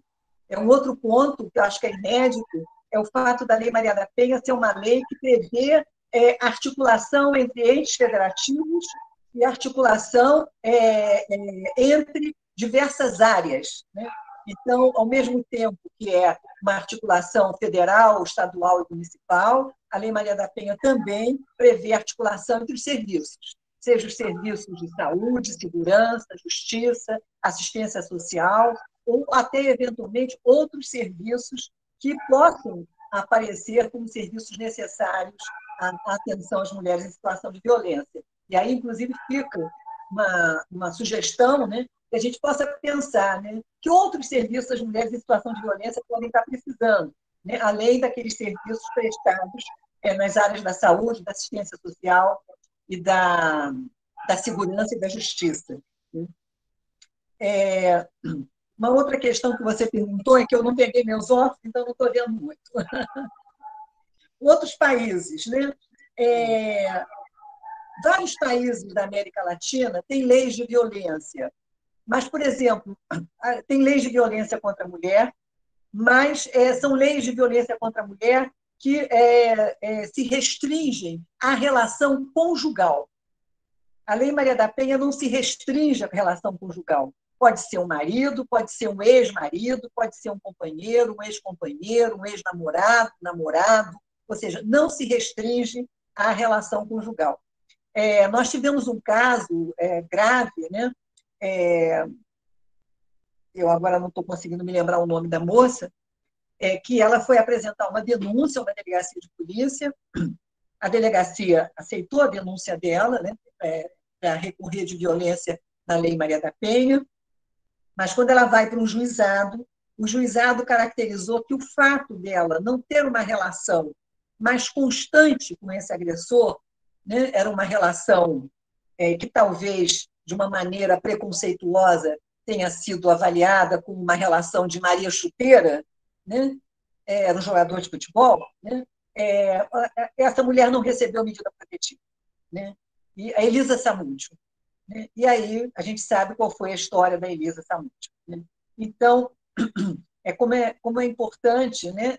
Um outro ponto que eu acho que é inédito é o fato da Lei Maria da Penha ser uma lei que prevê articulação entre entes federativos e articulação entre diversas áreas. Né? Então, ao mesmo tempo que é uma articulação federal, estadual e municipal, a Lei Maria da Penha também prevê articulação entre os serviços, seja os serviços de saúde, segurança, justiça, assistência social, ou até, eventualmente, outros serviços que possam aparecer como serviços necessários à atenção às mulheres em situação de violência. E aí, inclusive, fica uma sugestão, né, que a gente possa pensar, né, que outros serviços as mulheres em situação de violência podem estar precisando, né, além daqueles serviços prestados nas áreas da saúde, da assistência social e da segurança e da justiça. Uma outra questão que você perguntou é que eu não peguei meus óculos, então não estou vendo muito. Outros países, né? Vários países da América Latina têm leis de violência, mas, por exemplo, tem leis de violência contra a mulher, mas são leis de violência contra a mulher que se restringem à relação conjugal. A Lei Maria da Penha não se restringe à relação conjugal. Pode ser um marido, pode ser um ex-marido, pode ser um companheiro, um ex-companheiro, um ex-namorado, namorado, ou seja, não se restringe à relação conjugal. Nós tivemos um caso grave, né? Eu agora não estou conseguindo me lembrar o nome da moça, que ela foi apresentar uma denúncia a uma delegacia de polícia, a delegacia aceitou a denúncia dela, né, para recorrer de violência na Lei Maria da Penha, mas quando ela vai para um juizado, o juizado caracterizou que o fato dela não ter uma relação mais constante com esse agressor, né, era uma relação que talvez, de uma maneira preconceituosa, tenha sido avaliada como uma relação de Maria Chuteira, né, era um jogador de futebol, né, essa mulher não recebeu medida protetiva. Né, e a Elisa Samúdio. Né, e aí a gente sabe qual foi a história da Elisa Samúdio. Né. Então, como é importante, né,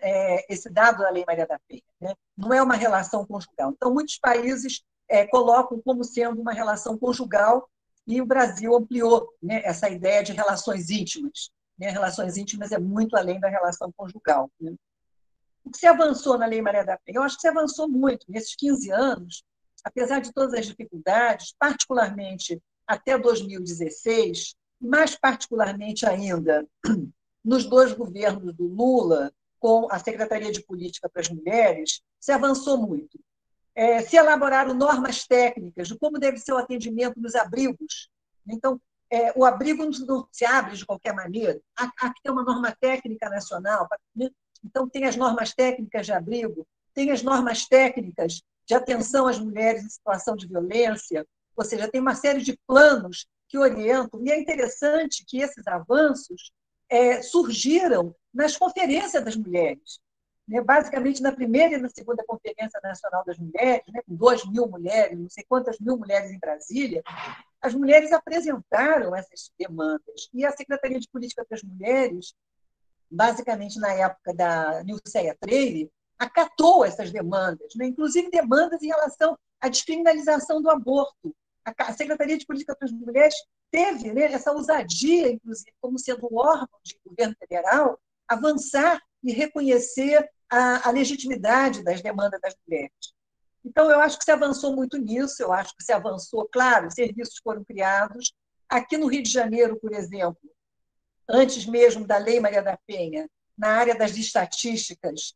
esse dado da Lei Maria da Penha. Né, não é uma relação conjugal. Então, muitos países colocam como sendo uma relação conjugal, e o Brasil ampliou, né, essa ideia de relações íntimas. Né, relações íntimas é muito além da relação conjugal. Né. O que se avançou na Lei Maria da Penha? Eu acho que se avançou muito. Nesses 15 anos, apesar de todas as dificuldades, particularmente até 2016, mais particularmente ainda nos 2 governos do Lula, com a Secretaria de Política para as Mulheres, se avançou muito. Se elaboraram normas técnicas de como deve ser o atendimento nos abrigos. Então, o abrigo não se abre de qualquer maneira. Há que ter uma norma técnica nacional. Né? Então, tem as normas técnicas de abrigo, tem as normas técnicas de atenção às mulheres em situação de violência, ou seja, tem uma série de planos que orientam, e é interessante que esses avanços surgiram nas conferências das mulheres. Né? Basicamente, na primeira e na segunda Conferência Nacional das Mulheres, né? Com 2.000 mulheres, não sei quantas mil mulheres em Brasília, as mulheres apresentaram essas demandas. E a Secretaria de Política para as Mulheres, basicamente na época da Nilceia Freire, acatou essas demandas, né? Inclusive demandas em relação à descriminalização do aborto. A Secretaria de Política para as Mulheres teve, né, essa ousadia, inclusive, como sendo um órgão de governo federal, avançar e reconhecer a legitimidade das demandas das mulheres. Então, eu acho que se avançou muito nisso, eu acho que se avançou, claro, serviços foram criados, Aqui no Rio de Janeiro, por exemplo, antes mesmo da Lei Maria da Penha, na área das estatísticas,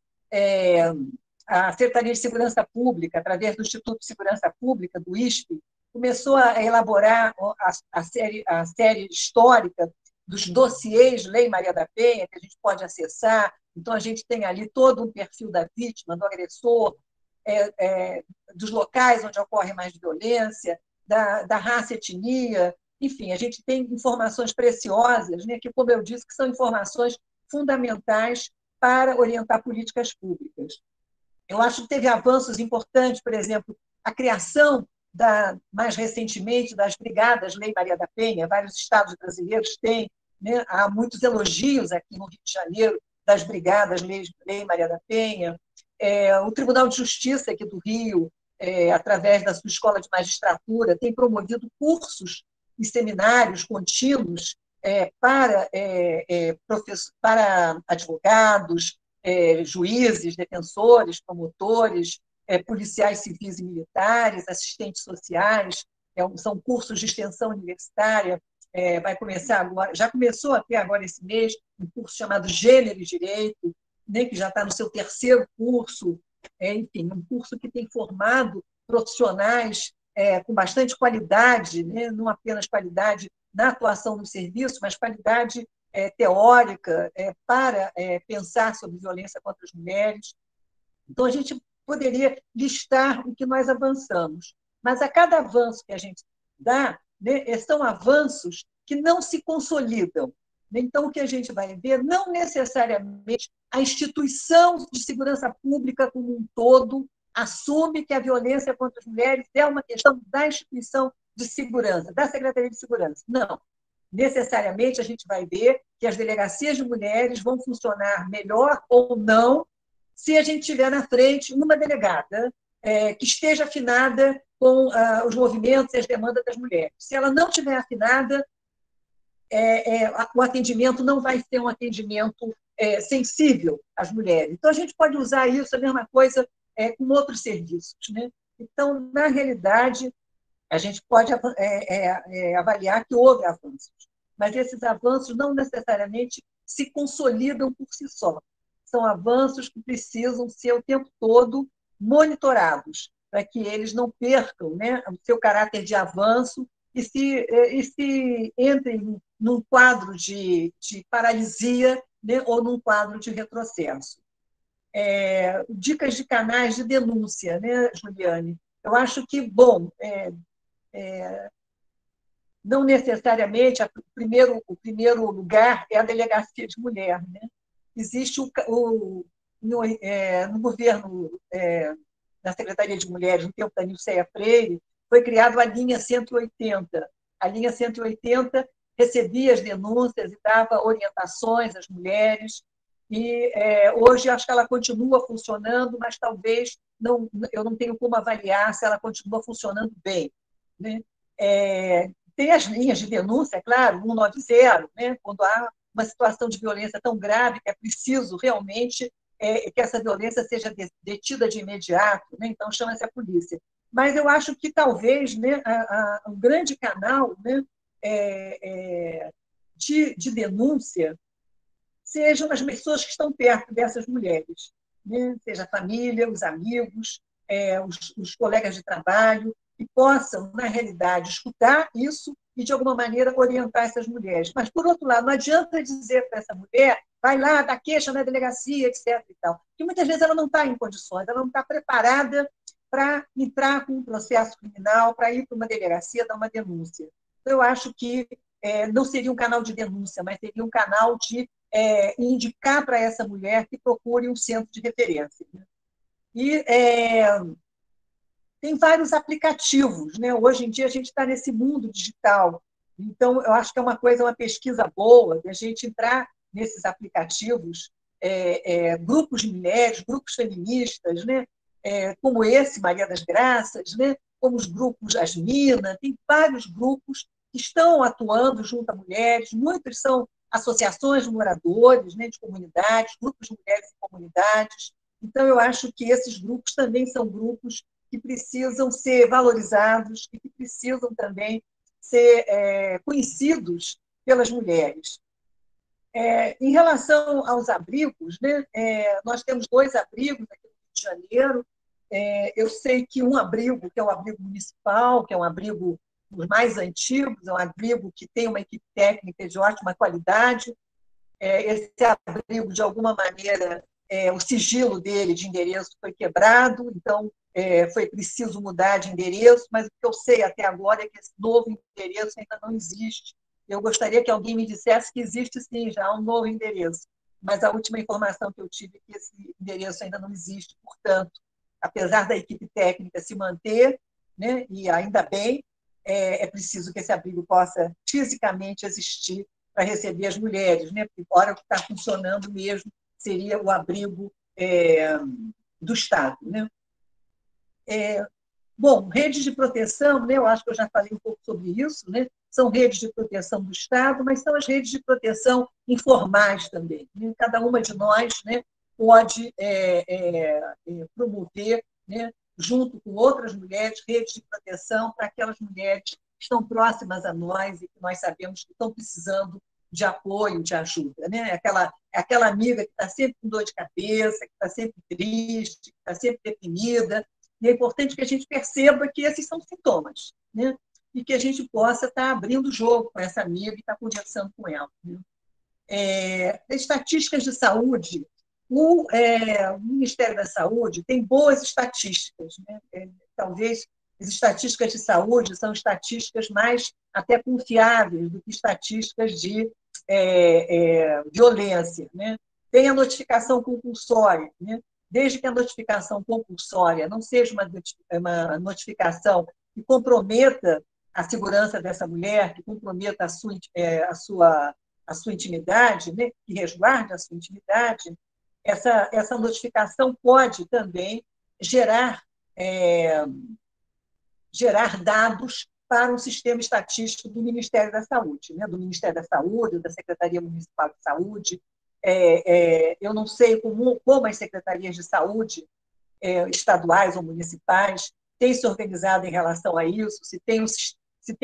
a Secretaria de Segurança Pública, através do Instituto de Segurança Pública, do ISP, começou a elaborar a série histórica dos dossiês Lei Maria da Penha, que a gente pode acessar. Então, a gente tem ali todo um perfil da vítima, do agressor, dos locais onde ocorre mais violência, da raça, etnia. Enfim, a gente tem informações preciosas, né, que, como eu disse, que são informações fundamentais para orientar políticas públicas. Eu acho que teve avanços importantes, por exemplo, a criação, mais recentemente, das brigadas Lei Maria da Penha. Vários estados brasileiros têm, né? Há muitos elogios aqui no Rio de Janeiro das brigadas Lei Maria da Penha. O Tribunal de Justiça aqui do Rio, através da sua escola de magistratura, tem promovido cursos e seminários contínuos para advogados, juízes, defensores, promotores, policiais civis e militares, assistentes sociais. São cursos de extensão universitária. Vai começar agora, já começou até agora esse mês, um curso chamado Gênero e Direito, né, que já está no seu 3º curso. Enfim, um curso que tem formado profissionais com bastante qualidade, né, não apenas qualidade na atuação no serviço, mas qualidade teórica para pensar sobre violência contra as mulheres. Então, a gente poderia listar o que nós avançamos, mas a cada avanço que a gente dá, né, são avanços que não se consolidam. Então, o que a gente vai ver, não necessariamente a instituição de segurança pública como um todo assume que a violência contra as mulheres é uma questão da instituição de segurança, da Secretaria de Segurança. Não. Necessariamente, a gente vai ver que as delegacias de mulheres vão funcionar melhor ou não se a gente tiver na frente uma delegada que esteja afinada com os movimentos e as demandas das mulheres. Se ela não estiver afinada, o atendimento não vai ser um atendimento sensível às mulheres. Então, a gente pode usar isso, a mesma coisa, com outros serviços, né? Então, na realidade, a gente pode avaliar que houve avanços, mas esses avanços não necessariamente se consolidam por si só. São avanços que precisam ser o tempo todo monitorados, para que eles não percam, né, o seu caráter de avanço e se entrem num quadro de paralisia, né, ou num quadro de retrocesso. Dicas de canais de denúncia, né, Juliane? Eu acho que, bom, não necessariamente o primeiro lugar é a delegacia de mulher, né? Existe no governo da Secretaria de Mulheres, no tempo da Nilceia Freire, foi criada a linha 180. A linha 180 recebia as denúncias e dava orientações às mulheres. E hoje acho que ela continua funcionando, mas talvez eu não tenho como avaliar se ela continua funcionando bem, né? Tem as linhas de denúncia, é claro, 190, né? Quando há uma situação de violência tão grave que é preciso realmente que essa violência seja detida de imediato, né? Então chama-se a polícia. Mas eu acho que talvez, né, um grande canal, né, de denúncia sejam as pessoas que estão perto dessas mulheres, né? Seja a família, os amigos, os colegas de trabalho, que possam, na realidade, escutar isso e, de alguma maneira, orientar essas mulheres. Mas, por outro lado, não adianta dizer para essa mulher, vai lá, dá queixa na delegacia, etc. E tal. Porque muitas vezes ela não está em condições, ela não está preparada para entrar com um processo criminal, para ir para uma delegacia, dar uma denúncia. Então, eu acho que não seria um canal de denúncia, mas seria um canal de indicar para essa mulher que procure um centro de referência. E tem vários aplicativos, né? Hoje em dia a gente está nesse mundo digital, então eu acho que é uma pesquisa boa de a gente entrar nesses aplicativos, grupos de mulheres, grupos feministas, né? Como esse, Maria das Graças, né? Como os grupos Asmina, tem vários grupos que estão atuando junto a mulheres, muitos são associações de moradores, né? De comunidades, grupos de mulheres em comunidades. Então, eu acho que esses grupos também são grupos que precisam ser valorizados e que precisam também ser conhecidos pelas mulheres. Em relação aos abrigos, né, nós temos 2 abrigos aqui no Rio de Janeiro. Eu sei que um abrigo, que é o abrigo municipal, que é um abrigo dos mais antigos, é um abrigo que tem uma equipe técnica de ótima qualidade. Esse abrigo, de alguma maneira, o sigilo dele de endereço foi quebrado, então foi preciso mudar de endereço, mas o que eu sei até agora é que esse novo endereço ainda não existe. Eu gostaria que alguém me dissesse que existe, sim, já um novo endereço, mas a última informação que eu tive é que esse endereço ainda não existe, portanto, apesar da equipe técnica se manter, né, e ainda bem, é preciso que esse abrigo possa fisicamente existir para receber as mulheres, né? Porque agora o que está funcionando mesmo seria o abrigo do Estado, né? Bom, redes de proteção, né? Eu acho que eu já falei um pouco sobre isso, né? São redes de proteção do Estado, mas são as redes de proteção informais também, né? Cada uma de nós, né, pode promover, né, junto com outras mulheres, redes de proteção para aquelas mulheres que estão próximas a nós e que nós sabemos que estão precisando de apoio, de ajuda, né? Aquela amiga que está sempre com dor de cabeça, que está sempre triste, que está sempre deprimida. E é importante que a gente perceba que esses são sintomas, né? E que a gente possa estar abrindo o jogo com essa amiga e estar conversando com ela, né? Estatísticas de saúde. O Ministério da Saúde tem boas estatísticas, né? Talvez as estatísticas de saúde são estatísticas mais até confiáveis do que estatísticas de violência, né? Tem a notificação compulsória, né? Desde que a notificação compulsória não seja uma notificação que comprometa a segurança dessa mulher, que comprometa a sua intimidade, né? Que resguarde a sua intimidade, essa notificação pode também gerar dados para um sistema estatístico do Ministério da Saúde, né? Do Ministério da Saúde, da Secretaria Municipal de Saúde. Eu não sei como as secretarias de saúde, estaduais ou municipais, têm se organizado em relação a isso, se tem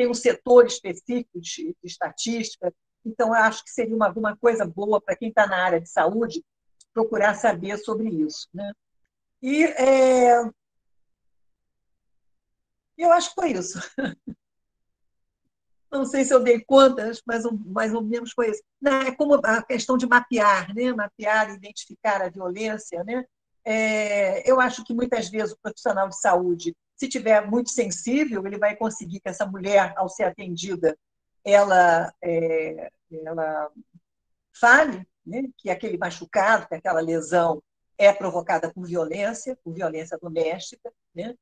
um setor específico de estatística. Então, eu acho que seria alguma coisa boa para quem está na área de saúde procurar saber sobre isso, né? E eu acho que foi isso. Não sei se eu dei contas, mas mais ou menos foi isso. É como a questão de mapear, né? Mapear e identificar a violência, né? Eu acho que muitas vezes o profissional de saúde, se tiver muito sensível, ele vai conseguir que essa mulher, ao ser atendida, ela fale, né, que aquele machucado, que aquela lesão é provocada por violência doméstica, né?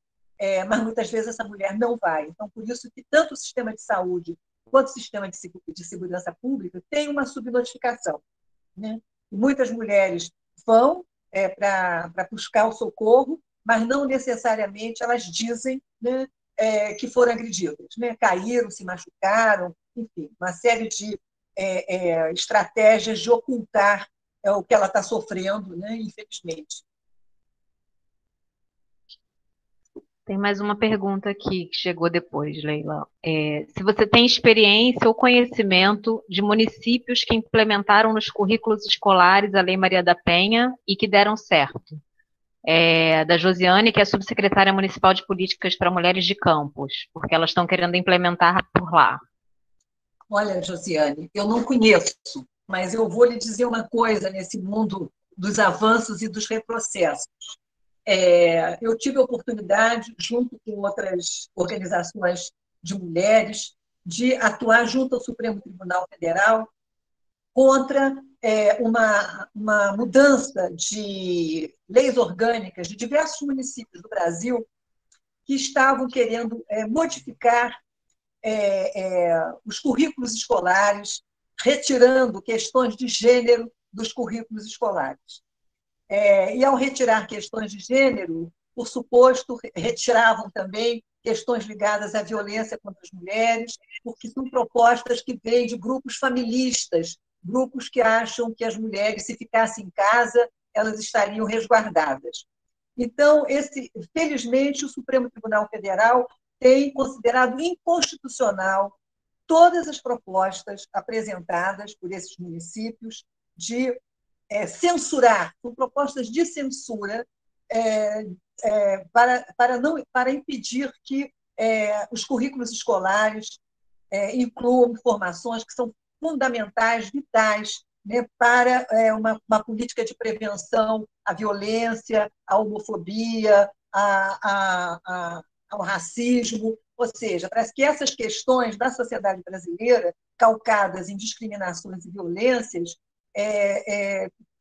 Mas muitas vezes essa mulher não vai. Então, por isso que tanto o sistema de saúde quanto o sistema de segurança pública tem uma subnotificação, né? Muitas mulheres vão para buscar o socorro, mas não necessariamente elas dizem, né, que foram agredidas, né? Caíram, se machucaram, enfim, uma série de estratégias de ocultar o que ela está sofrendo, né? Infelizmente. Tem mais uma pergunta aqui que chegou depois, Leila. Se você tem experiência ou conhecimento de municípios que implementaram nos currículos escolares a Lei Maria da Penha e que deram certo. Da Josiane, que é subsecretária municipal de políticas para mulheres de Campos, porque elas estão querendo implementar por lá. Olha, Josiane, eu não conheço, mas eu vou lhe dizer uma coisa nesse mundo dos avanços e dos retrocessos. Eu tive a oportunidade, junto com outras organizações de mulheres, de atuar junto ao Supremo Tribunal Federal contra uma mudança de leis orgânicas de diversos municípios do Brasil que estavam querendo modificar os currículos escolares, retirando questões de gênero dos currículos escolares. E, ao retirar questões de gênero, por suposto, retiravam também questões ligadas à violência contra as mulheres, porque são propostas que vêm de grupos familistas, grupos que acham que as mulheres, se ficassem em casa, elas estariam resguardadas. Então, felizmente, o Supremo Tribunal Federal tem considerado inconstitucional todas as propostas apresentadas por esses municípios de censurar, com propostas de censura para impedir que os currículos escolares incluam informações que são fundamentais, vitais, né, para uma política de prevenção à violência, à homofobia, ao racismo. Ou seja, parece que essas questões da sociedade brasileira, calcadas em discriminações e violências,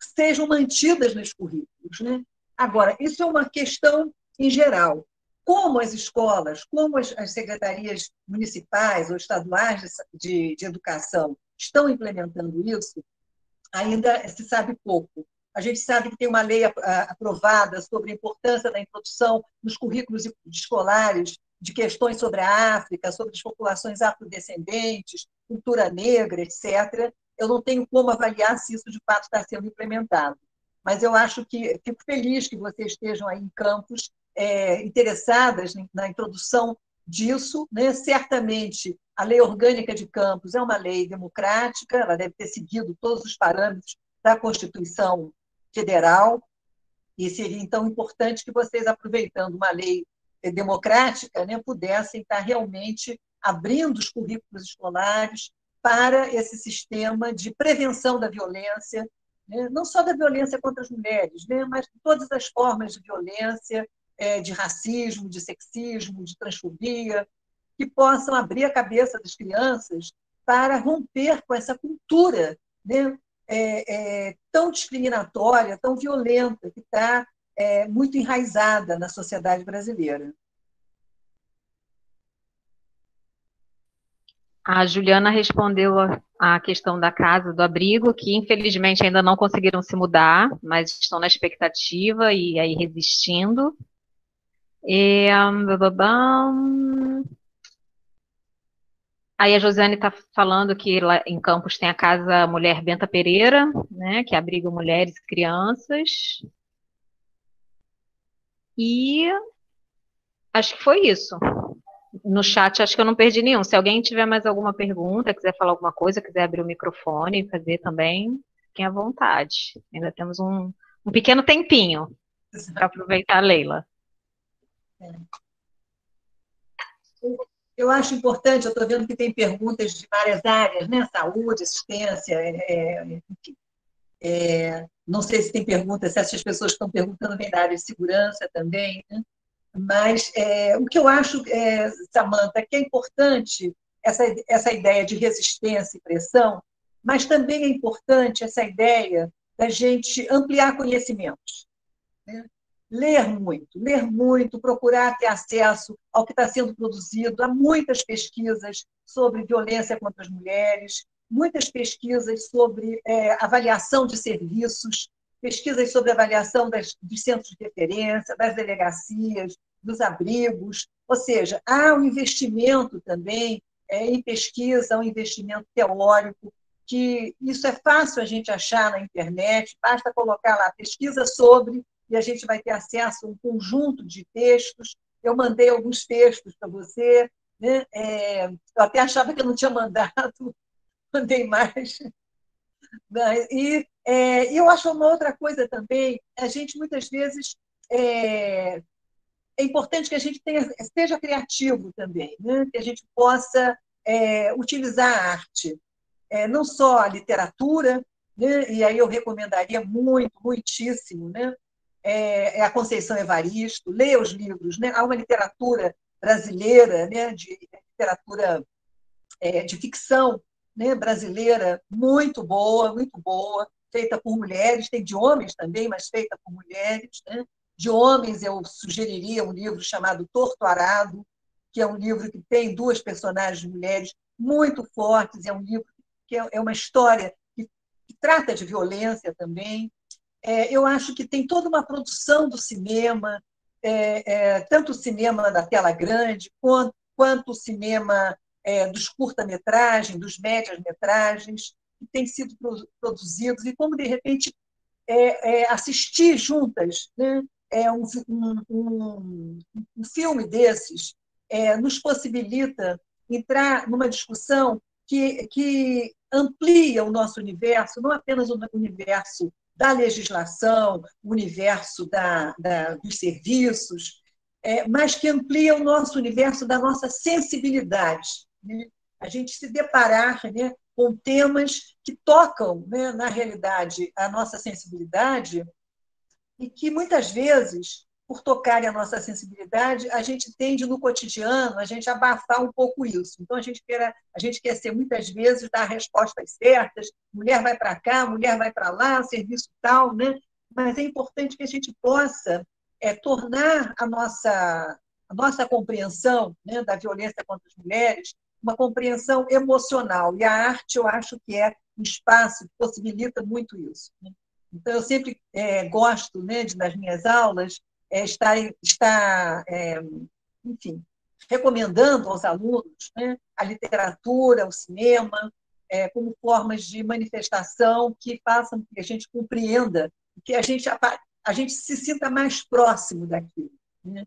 sejam mantidas nos currículos, né? Agora, isso é uma questão em geral. Como as escolas, como as secretarias municipais ou estaduais de educação estão implementando isso, ainda se sabe pouco. A gente sabe que tem uma lei aprovada sobre a importância da introdução nos currículos escolares de questões sobre a África, sobre as populações afrodescendentes, cultura negra, etc. Eu não tenho como avaliar se isso, de fato, está sendo implementado. Mas eu acho que fico feliz que vocês estejam aí em campos interessadas na introdução disso, né? Certamente, a Lei Orgânica de Campos é uma lei democrática, ela deve ter seguido todos os parâmetros da Constituição Federal, e seria, então, importante que vocês, aproveitando uma lei democrática, né, pudessem estar realmente abrindo os currículos escolares para esse sistema de prevenção da violência, né, não só da violência contra as mulheres, né, mas de todas as formas de violência, de racismo, de sexismo, de transfobia, que possam abrir a cabeça das crianças para romper com essa cultura, né, tão discriminatória, tão violenta, que está muito enraizada na sociedade brasileira. A Juliana respondeu a questão da casa, do abrigo, que infelizmente ainda não conseguiram se mudar, mas estão na expectativa e aí resistindo. Aí a Josiane está falando que lá em Campos tem a Casa Mulher Benta Pereira, né, que abriga mulheres e crianças. E acho que foi isso. No chat, acho que eu não perdi nenhum. Se alguém tiver mais alguma pergunta, quiser falar alguma coisa, quiser abrir o microfone e fazer também, fiquem à vontade. Ainda temos um pequeno tempinho para aproveitar, Leila. Eu acho importante, eu estou vendo que tem perguntas de várias áreas, né? Saúde, assistência, não sei se tem perguntas, se essas pessoas que estão perguntando vêm da área de segurança também, né? Mas o que eu acho, Samantha, que é importante essa ideia de resistência e pressão, mas também é importante essa ideia da gente ampliar conhecimentos, né? Ler muito, procurar ter acesso ao que está sendo produzido. Há muitas pesquisas sobre violência contra as mulheres, muitas pesquisas sobre avaliação de serviços, pesquisas sobre avaliação dos centros de referência, das delegacias, dos abrigos. Ou seja, há um investimento também em pesquisa, um investimento teórico, que isso é fácil a gente achar na internet, basta colocar lá pesquisa sobre, e a gente vai ter acesso a um conjunto de textos. Eu mandei alguns textos para você, né? Eu até achava que eu não tinha mandado, mandei mais. E eu acho uma outra coisa também, a gente muitas vezes é importante que a gente seja criativo também, né? Que a gente possa utilizar a arte, não só a literatura, né? E aí eu recomendaria muitíssimo, né? A Conceição Evaristo, leia os livros, né? Há uma literatura brasileira, né? De literatura de ficção, né? Brasileira muito boa, feita por mulheres, tem de homens também, mas feita por mulheres, né? De homens, eu sugeriria um livro chamado Torto Arado, que é um livro que tem duas personagens mulheres muito fortes, é um livro que é uma história que trata de violência também. Eu acho que tem toda uma produção do cinema, tanto o cinema da tela grande, quanto o cinema dos curta-metragens, dos médias-metragens, que têm sido produzidos, e como, de repente, assistir juntas, né? Um filme desses nos possibilita entrar numa discussão que amplia o nosso universo, não apenas o universo da legislação, o universo dos serviços, mas que amplia o nosso universo da nossa sensibilidade, né? A gente se deparar, né, com temas que tocam, né, na realidade, a nossa sensibilidade e que, muitas vezes, por tocarem a nossa sensibilidade, a gente tende, no cotidiano, a gente abafar um pouco isso. Então, a gente quer ser, muitas vezes, dar respostas certas, mulher vai para cá, mulher vai para lá, serviço tal, né? Mas é importante que a gente possa tornar a nossa compreensão, né, da violência contra as mulheres uma compreensão emocional. E a arte, eu acho que é um espaço que possibilita muito isso, né? Então, eu sempre gosto, né, nas minhas aulas, enfim, recomendando aos alunos, né, a literatura, o cinema, como formas de manifestação que façam que a gente compreenda, que a gente se sinta mais próximo daquilo, né?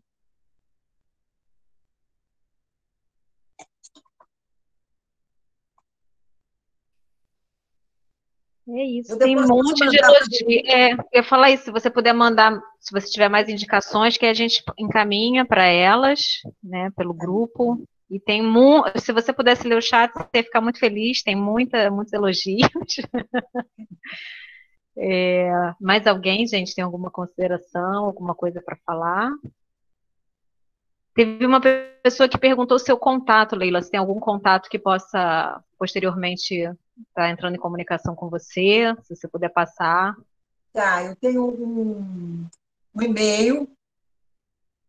É isso, tem um monte de elogio. Eu ia falar isso, se você puder mandar, se você tiver mais indicações, que a gente encaminha para elas, né, pelo grupo. E tem se você pudesse ler o chat, você ia ficar muito feliz, tem muitos elogios. Mais alguém, gente, tem alguma consideração, alguma coisa para falar? Teve uma pessoa que perguntou o seu contato, Leila, se tem algum contato que possa posteriormente estar entrando em comunicação com você, se você puder passar. Tá, eu tenho um e-mail,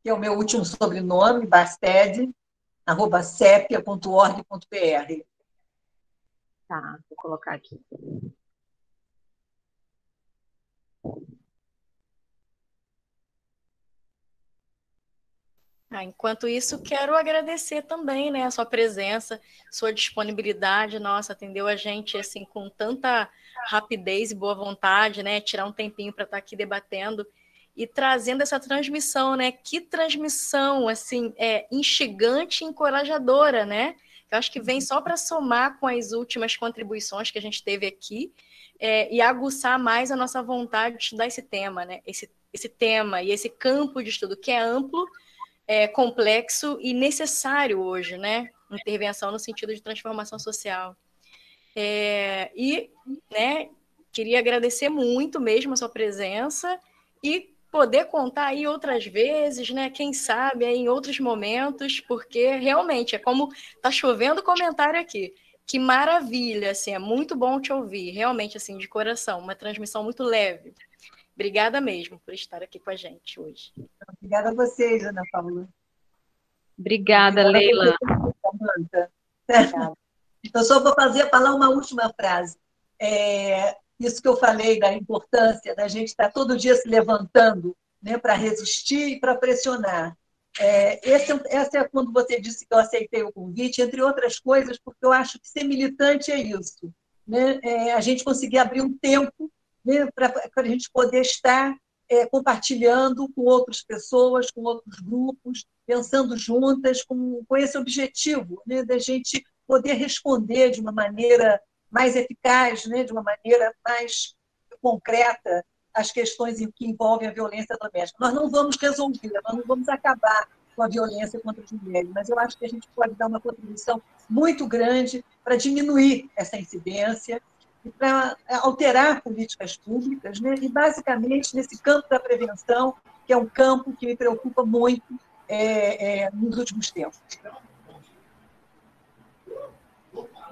que é o meu último sobrenome, basted@sepia.org.br. Tá, vou colocar aqui. Enquanto isso, quero agradecer também, né, a sua presença, sua disponibilidade, nossa, atendeu a gente assim com tanta rapidez e boa vontade, né, tirar um tempinho para estar aqui debatendo e trazendo essa transmissão, né? Que transmissão assim, instigante e encorajadora, né? Eu acho que vem só para somar com as últimas contribuições que a gente teve aqui e aguçar mais a nossa vontade de estudar esse tema, né? Esse tema e esse campo de estudo que é amplo, complexo e necessário hoje, né? Intervenção no sentido de transformação social. Né, queria agradecer muito mesmo a sua presença e poder contar aí outras vezes, né? Quem sabe aí em outros momentos, porque realmente é como tá chovendo comentário aqui. Que maravilha, assim, é muito bom te ouvir, realmente, assim, de coração, uma transmissão muito leve. Obrigada mesmo por estar aqui com a gente hoje. Obrigada a vocês, Ana Paula. Obrigada, Leila. Samanta. Então, só vou falar uma última frase. Isso que eu falei da importância da gente estar todo dia se levantando, né, para resistir e para pressionar. Essa é quando você disse que eu aceitei o convite, entre outras coisas, porque eu acho que ser militante é isso, né? A gente conseguir abrir um tempo, né, para a gente poder estar compartilhando com outras pessoas, com outros grupos, pensando juntas com esse objetivo, né, da gente poder responder de uma maneira mais eficaz, né, de uma maneira mais concreta as questões que envolvem a violência doméstica. Nós não vamos resolver, nós não vamos acabar com a violência contra as mulheres, mas eu acho que a gente pode dar uma contribuição muito grande para diminuir essa incidência e para alterar políticas públicas, né? E, basicamente, nesse campo da prevenção, que é um campo que me preocupa muito nos últimos tempos.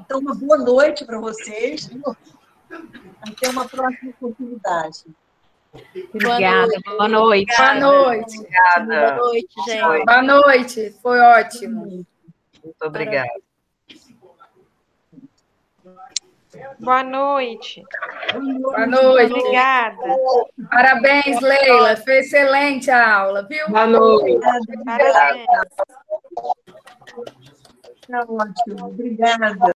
Então, uma boa noite para vocês. Até uma próxima oportunidade. Obrigada, boa noite. Boa noite. Obrigada. Boa noite, gente. Boa noite, foi ótimo. Muito obrigada. Boa noite. Boa noite. Obrigada. Parabéns, Leila. Foi excelente a aula, viu? Boa noite. Parabéns. Tá ótimo. Obrigada.